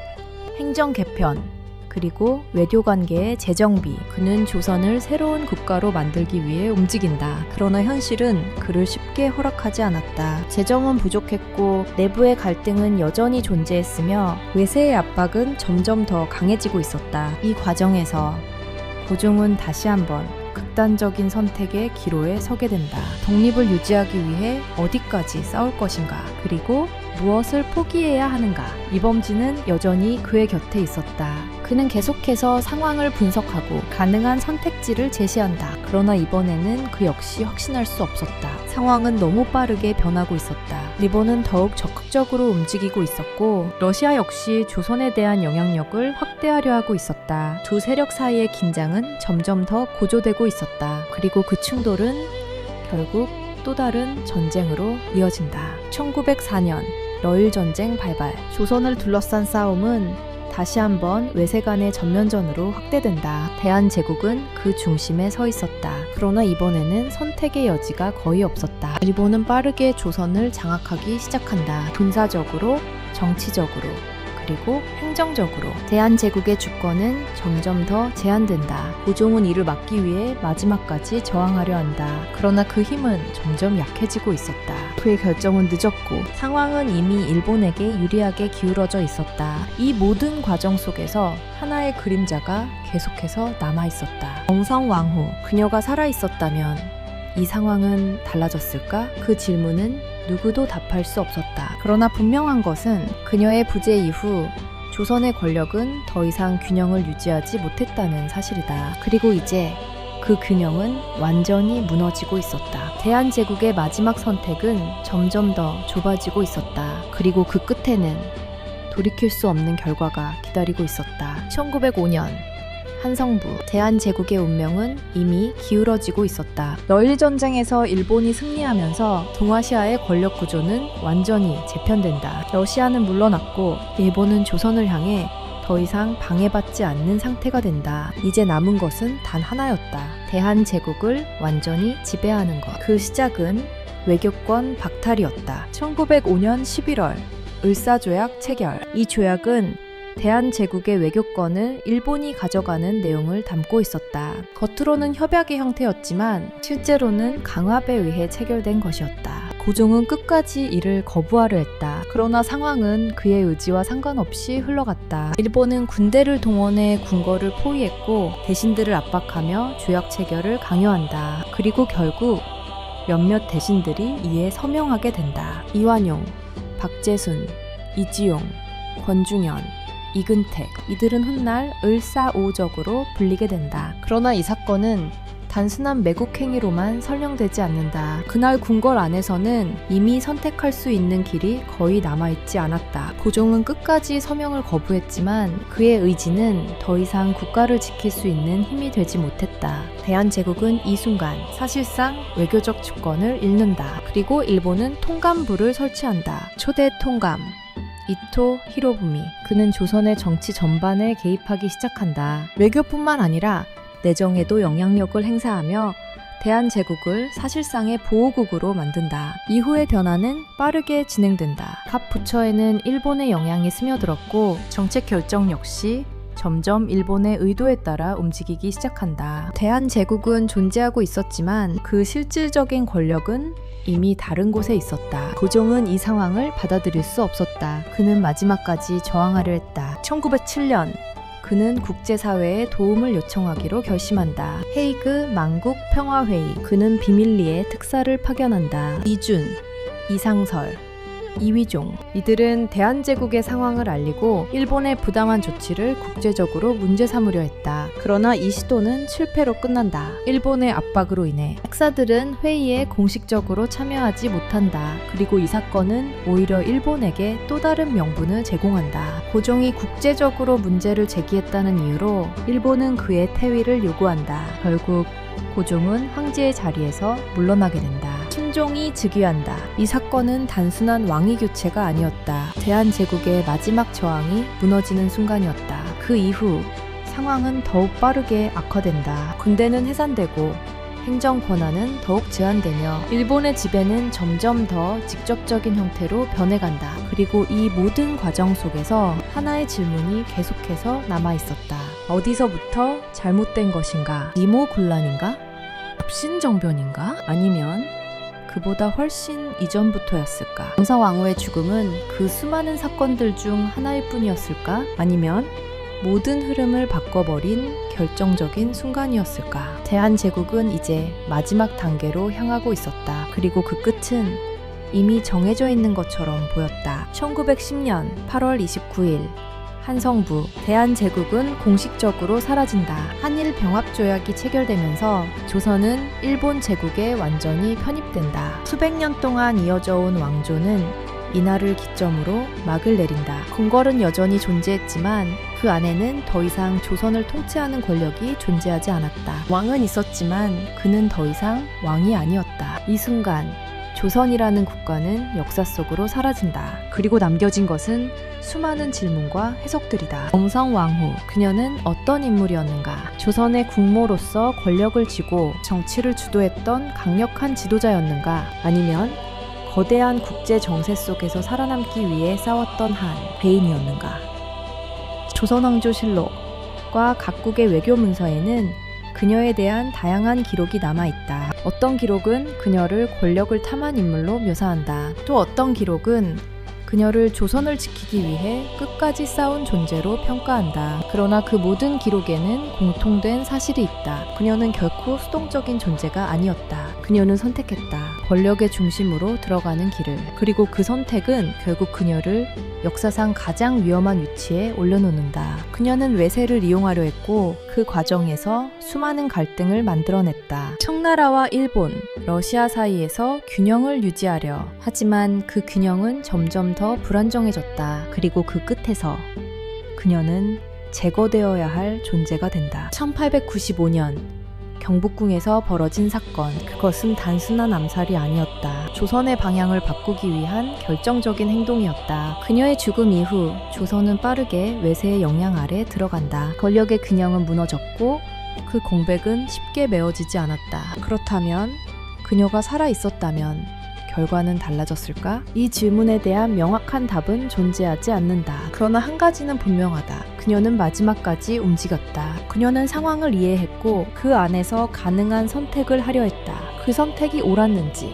행정 개편, 그리고 외교 관계의 재정비. 그는 조선을 새로운 국가로 만들기 위해 움직인다. 그러나 현실은 그를 쉽게 허락하지 않았다. 재정은 부족했고 내부의 갈등은 여전히 존재했으며 외세의 압박은 점점 더 강해지고 있었다. 이 과정에서 고종은 다시 한번 극단적인 선택의 기로에 서게 된다. 독립을 유지하기 위해 어디까지 싸울 것인가? 그리고 무엇을 포기해야 하는가? 이범진은 여전히 그의 곁에 있었다. 그는 계속해서 상황을 분석하고 가능한 선택지를 제시한다. 그러나 이번에는 그 역시 확신할 수 없었다. 상황은 너무 빠르게 변하고 있었다. 일본은 더욱 적극적으로 움직이고 있었고 러시아 역시 조선에 대한 영향력을 확대하려 하고 있었다. 두 세력 사이의 긴장은 점점 더 고조되고 있었다. 그리고 그 충돌은 결국 또 다른 전쟁으로 이어진다. 1904년 러일 전쟁 발발. 조선을 둘러싼 싸움은 다시 한번 외세 간의 전면전으로 확대된다. 대한제국은 그 중심에 서 있었다. 그러나 이번에는 선택의 여지가 거의 없었다. 일본은 빠르게 조선을 장악하기 시작한다. 군사적으로, 정치적으로, 그리고 행정적으로. 대한제국의 주권은 점점 더 제한된다. 고종은 이를 막기 위해 마지막까지 저항하려 한다. 그러나 그 힘은 점점 약해지고 있었다. 그의 결정은 늦었고 상황은 이미 일본에게 유리하게 기울어져 있었다. 이 모든 과정 속에서 하나의 그림자가 계속해서 남아있었다. 정성왕후, 그녀가 살아있었다면 이 상황은 달라졌을까? 그 질문은 누구도 답할 수 없었다. 그러나 분명한 것은 그녀의 부재 이후 조선의 권력은 더 이상 균형을 유지하지 못했다는 사실이다. 그리고 이제 그 균형은 완전히 무너지고 있었다. 대한제국의 마지막 선택은 점점 더 좁아지고 있었다. 그리고 그 끝에는 돌이킬 수 없는 결과가 기다리고 있었다. 1905년 한성부. 대한제국의 운명은 이미 기울어지고 있었다. 러일 전쟁에서 일본이 승리하면서 동아시아의 권력 구조는 완전히 재편된다. 러시아는 물러났고 일본은 조선을 향해 더 이상 방해받지 않는 상태가 된다. 이제 남은 것은 단 하나였다. 대한제국을 완전히 지배하는 것. 그 시작은 외교권 박탈이었다. 1905년 11월 을사조약 체결. 이 조약은 대한제국의 외교권을 일본이 가져가는 내용을 담고 있었다. 겉으로는 협약의 형태였지만 실제로는 강압에 의해 체결된 것이었다. 고종은 끝까지 이를 거부하려 했다. 그러나 상황은 그의 의지와 상관없이 흘러갔다. 일본은 군대를 동원해 궁궐을 포위했고 대신들을 압박하며 조약 체결을 강요한다. 그리고 결국 몇몇 대신들이 이에 서명하게 된다. 이완용, 박재순, 이지용, 권중현, 이근택. 이들은 훗날 을사오적으로 불리게 된다. 그러나 이 사건은 단순한 매국행위로만 설명되지 않는다. 그날 궁궐 안에서는 이미 선택할 수 있는 길이 거의 남아있지 않았다. 고종은 끝까지 서명을 거부했지만 그의 의지는 더 이상 국가를 지킬 수 있는 힘이 되지 못했다. 대한제국은 이 순간 사실상 외교적 주권을 잃는다. 그리고 일본은 통감부를 설치한다. 초대 통감 이토 히로부미. 그는 조선의 정치 전반에 개입하기 시작한다. 외교뿐만 아니라 내정에도 영향력을 행사하며 대한제국을 사실상의 보호국으로 만든다. 이후의 변화는 빠르게 진행된다. 각 부처에는 일본의 영향이 스며들었고 정책 결정 역시 점점 일본의 의도에 따라 움직이기 시작한다. 대한제국은 존재하고 있었지만 그 실질적인 권력은 이미 다른 곳에 있었다. 고종은 이 상황을 받아들일 수 없었다. 그는 마지막까지 저항하려 했다. 1907년 그는 국제사회에 도움을 요청하기로 결심한다. 헤이그 만국 평화회의. 그는 비밀리에 특사를 파견한다. 이준, 이상설, 이휘종. 이들은 대한제국의 상황을 알리고 일본의 부당한 조치를 국제적으로 문제 삼으려 했다. 그러나 이 시도는 실패로 끝난다. 일본의 압박으로 인해 특사들은 회의에 공식적으로 참여하지 못한다. 그리고 이 사건은 오히려 일본에게 또 다른 명분을 제공한다. 고종이 국제적으로 문제를 제기했다는 이유로 일본은 그의 퇴위를 요구한다. 결국 고종은 황제의 자리에서 물러나게 된다. 신종이 즉위한다. 이 사건은 단순한 왕위 교체가 아니었다. 대한제국의 마지막 저항이 무너지는 순간이었다. 그 이후 상황은 더욱 빠르게 악화된다. 군대는 해산되고 행정 권한은 더욱 제한되며 일본의 지배는 점점 더 직접적인 형태로 변해간다. 그리고 이 모든 과정 속에서 하나의 질문이 계속해서 남아있었다. 어디서부터 잘못된 것인가? 이모곤란인가? 갑신정변인가? 아니면 그보다 훨씬 이전부터였을까? 영사왕후의 죽음은 그 수많은 사건들 중 하나일 뿐이었을까? 아니면 모든 흐름을 바꿔버린 결정적인 순간이었을까? 대한제국은 이제 마지막 단계로 향하고 있었다. 그리고 그 끝은 이미 정해져 있는 것처럼 보였다. 1910년 8월 29일 한성부, 대한제국은 공식적으로 사라진다. 한일 병합조약이 체결되면서 조선은 일본 제국에 완전히 편입된다. 수백 년 동안 이어져 온 왕조는 이날을 기점으로 막을 내린다. 궁궐은 여전히 존재했지만 그 안에는 더 이상 조선을 통치하는 권력이 존재하지 않았다. 왕은 있었지만 그는 더 이상 왕이 아니었다. 이 순간 조선이라는 국가는 역사 속으로 사라진다. 그리고 남겨진 것은 수많은 질문과 해석들이다. 영성왕후, 그녀는 어떤 인물이었는가? 조선의 국모로서 권력을 쥐고 정치를 주도했던 강력한 지도자였는가? 아니면 거대한 국제 정세 속에서 살아남기 위해 싸웠던 한 배인이었는가? 조선왕조실록과 각국의 외교 문서에는 그녀에 대한 다양한 기록이 남아있다. 어떤 기록은 그녀를 권력을 탐한 인물로 묘사한다. 또 어떤 기록은 그녀를 조선을 지키기 위해 끝까지 싸운 존재로 평가한다. 그러나 그 모든 기록에는 공통된 사실이 있다. 그녀는 결코 수동적인 존재가 아니었다. 그녀는 선택했다. 권력의 중심으로 들어가는 길을. 그리고 그 선택은 결국 그녀를 역사상 가장 위험한 위치에 올려놓는다. 그녀는 외세를 이용하려 했고 그 과정에서 수많은 갈등을 만들어냈다. 청나라와 일본, 러시아 사이에서 균형을 유지하려. 하지만 그 균형은 점점 더 불안정해졌다. 그리고 그 끝에서 그녀는 제거되어야 할 존재가 된다. 1895년 경복궁에서 벌어진 사건, 그것은 단순한 암살이 아니었다. 조선의 방향을 바꾸기 위한 결정적인 행동이었다. 그녀의 죽음 이후 조선은 빠르게 외세의 영향 아래 들어간다. 권력의 균형은 무너졌고 그 공백은 쉽게 메워지지 않았다. 그렇다면 그녀가 살아 있었다면 결과는 달라졌을까? 이 질문에 대한 명확한 답은 존재하지 않는다. 그러나 한 가지는 분명하다. 그녀는 마지막까지 움직였다. 그녀는 상황을 이해했고 그 안에서 가능한 선택을 하려 했다. 그 선택이 옳았는지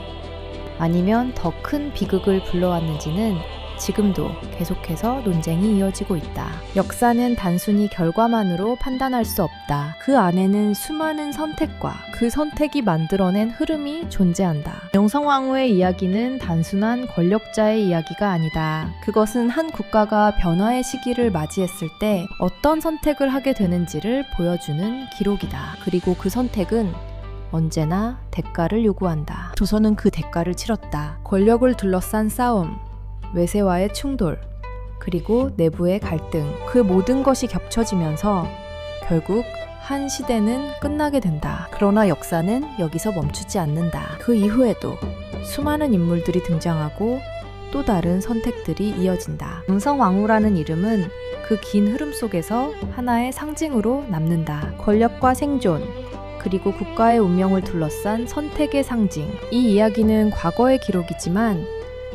아니면 더 큰 비극을 불러왔는지는 지금도 계속해서 논쟁이 이어지고 있다. 역사는 단순히 결과만으로 판단할 수 없다. 그 안에는 수많은 선택과 그 선택이 만들어낸 흐름이 존재한다. 영성왕후의 이야기는 단순한 권력자의 이야기가 아니다. 그것은 한 국가가 변화의 시기를 맞이했을 때 어떤 선택을 하게 되는지를 보여주는 기록이다. 그리고 그 선택은 언제나 대가를 요구한다. 조선은 그 대가를 치렀다. 권력을 둘러싼 싸움, 외세와의 충돌, 그리고 내부의 갈등, 그 모든 것이 겹쳐지면서 결국 한 시대는 끝나게 된다. 그러나 역사는 여기서 멈추지 않는다. 그 이후에도 수많은 인물들이 등장하고 또 다른 선택들이 이어진다. 영성왕후라는 이름은 그 긴 흐름 속에서 하나의 상징으로 남는다. 권력과 생존, 그리고 국가의 운명을 둘러싼 선택의 상징. 이 이야기는 과거의 기록이지만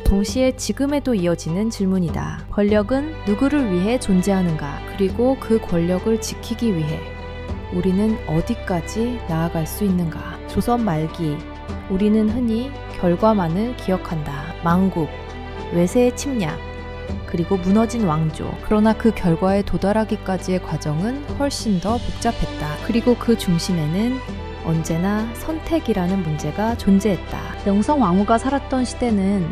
동시에 지금에도 이어지는 질문이다. 권력은 누구를 위해 존재하는가? 그리고 그 권력을 지키기 위해 우리는 어디까지 나아갈 수 있는가? 조선 말기, 우리는 흔히 결과만을 기억한다. 망국, 외세의 침략, 그리고 무너진 왕조. 그러나 그 결과에 도달하기까지의 과정은 훨씬 더 복잡했다. 그리고 그 중심에는 언제나 선택이라는 문제가 존재했다. 영성왕후가 살았던 시대는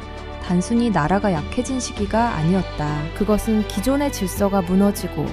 단순히 나라가 약해진 시기가 아니었다. 그것은 기존의 질서가 무너지고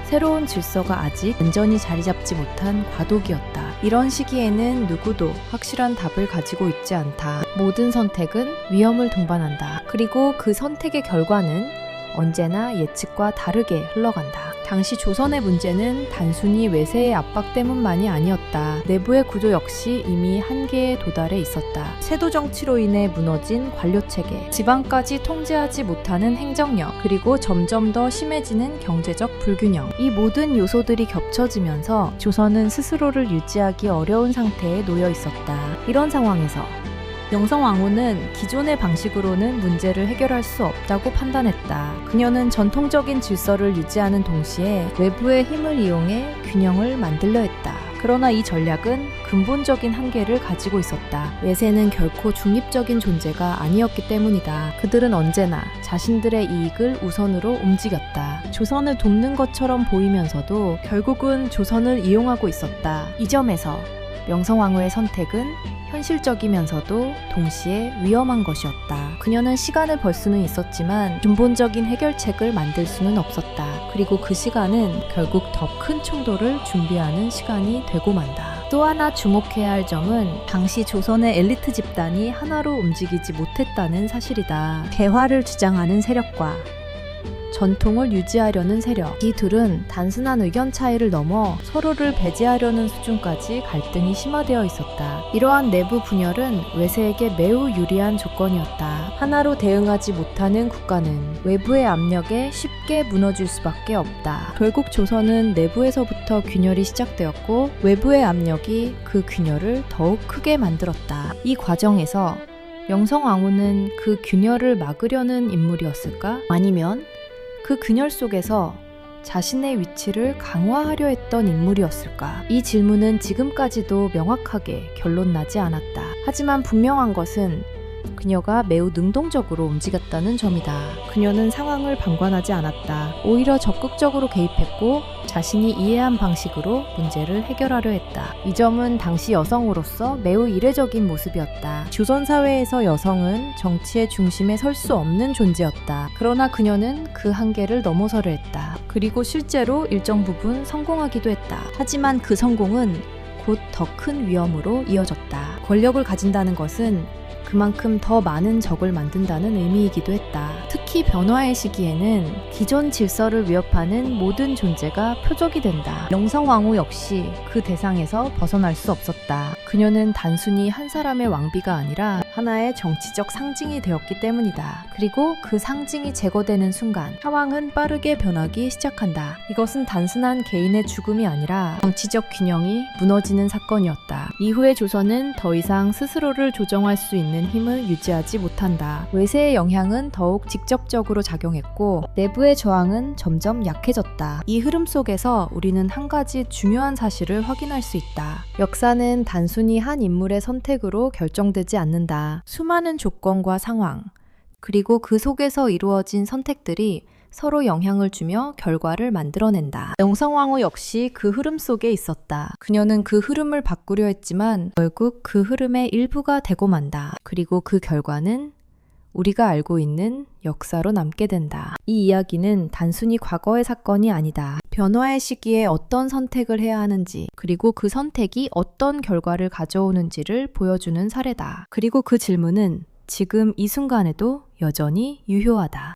새로운 질서가 아직 완전히 자리 잡지 못한 과도기였다. 이런 시기에는 누구도 확실한 답을 가지고 있지 않다. 모든 선택은 위험을 동반한다. 그리고 그 선택의 결과는 언제나 예측과 다르게 흘러간다. 당시 조선의 문제는 단순히 외세의 압박 때문만이 아니었다. 내부의 구조 역시 이미 한계에 도달해 있었다. 세도 정치로 인해 무너진 관료체계, 지방까지 통제하지 못하는 행정력, 그리고 점점 더 심해지는 경제적 불균형. 이 모든 요소들이 겹쳐지면서 조선은 스스로를 유지하기 어려운 상태에 놓여 있었다. 이런 상황에서 명성황후는 기존의 방식으로는 문제를 해결할 수 없다고 판단했다. 그녀는 전통적인 질서를 유지하는 동시에 외부의 힘을 이용해 균형을 만들려 했다. 그러나 이 전략은 근본적인 한계를 가지고 있었다. 외세는 결코 중립적인 존재가 아니었기 때문이다. 그들은 언제나 자신들의 이익을 우선으로 움직였다. 조선을 돕는 것처럼 보이면서도 결국은 조선을 이용하고 있었다. 이 점에서 명성황후의 선택은 현실적이면서도 동시에 위험한 것이었다. 그녀는 시간을 벌 수는 있었지만 근본적인 해결책을 만들 수는 없었다. 그리고 그 시간은 결국 더 큰 충돌을 준비하는 시간이 되고 만다. 또 하나 주목해야 할 점은 당시 조선의 엘리트 집단이 하나로 움직이지 못했다는 사실이다. 개화를 주장하는 세력과 전통을 유지하려는 세력, 이 둘은 단순한 의견 차이를 넘어 서로를 배제하려는 수준까지 갈등이 심화되어 있었다. 이러한 내부 분열은 외세에게 매우 유리한 조건이었다. 하나로 대응하지 못하는 국가는 외부의 압력에 쉽게 무너질 수밖에 없다. 결국 조선은 내부에서부터 균열이 시작되었고 외부의 압력이 그 균열을 더욱 크게 만들었다. 이 과정에서 명성황후는 그 균열을 막으려는 인물이었을까? 아니면 그 균열 속에서 자신의 위치를 강화하려 했던 인물이었을까? 이 질문은 지금까지도 명확하게 결론나지 않았다. 하지만 분명한 것은 그녀가 매우 능동적으로 움직였다는 점이다. 그녀는 상황을 방관하지 않았다. 오히려 적극적으로 개입했고 자신이 이해한 방식으로 문제를 해결하려 했다. 이 점은 당시 여성으로서 매우 이례적인 모습이었다. 조선 사회에서 여성은 정치의 중심에 설 수 없는 존재였다. 그러나 그녀는 그 한계를 넘어서려 했다. 그리고 실제로 일정 부분 성공하기도 했다. 하지만 그 성공은 곧 더 큰 위험으로 이어졌다. 권력을 가진다는 것은 그만큼 더 많은 적을 만든다는 의미이기도 했다. 특히 변화의 시기에는 기존 질서를 위협하는 모든 존재가 표적이 된다. 명성황후 역시 그 대상에서 벗어날 수 없었다. 그녀는 단순히 한 사람의 왕비가 아니라 하나의 정치적 상징이 되었기 때문이다. 그리고 그 상징이 제거되는 순간 상황은 빠르게 변하기 시작한다. 이것은 단순한 개인의 죽음이 아니라 정치적 균형이 무너지는 사건이었다. 이후의 조선은 더 이상 스스로를 조정할 수 있는 힘을 유지하지 못한다. 외세의 영향은 더욱 직접적으로 작용했고 내부의 저항은 점점 약해졌다. 이 흐름 속에서 우리는 한 가지 중요한 사실을 확인할 수 있다. 역사는 단순히 한 인물의 선택으로 결정되지 않는다. 수많은 조건과 상황, 그리고 그 속에서 이루어진 선택들이 서로 영향을 주며 결과를 만들어낸다. 명성황후 역시 그 흐름 속에 있었다. 그녀는 그 흐름을 바꾸려 했지만 결국 그 흐름의 일부가 되고 만다. 그리고 그 결과는 우리가 알고 있는 역사로 남게 된다. 이 이야기는 단순히 과거의 사건이 아니다. 변화의 시기에 어떤 선택을 해야 하는지, 그리고 그 선택이 어떤 결과를 가져오는지를 보여주는 사례다. 그리고 그 질문은 지금 이 순간에도 여전히 유효하다.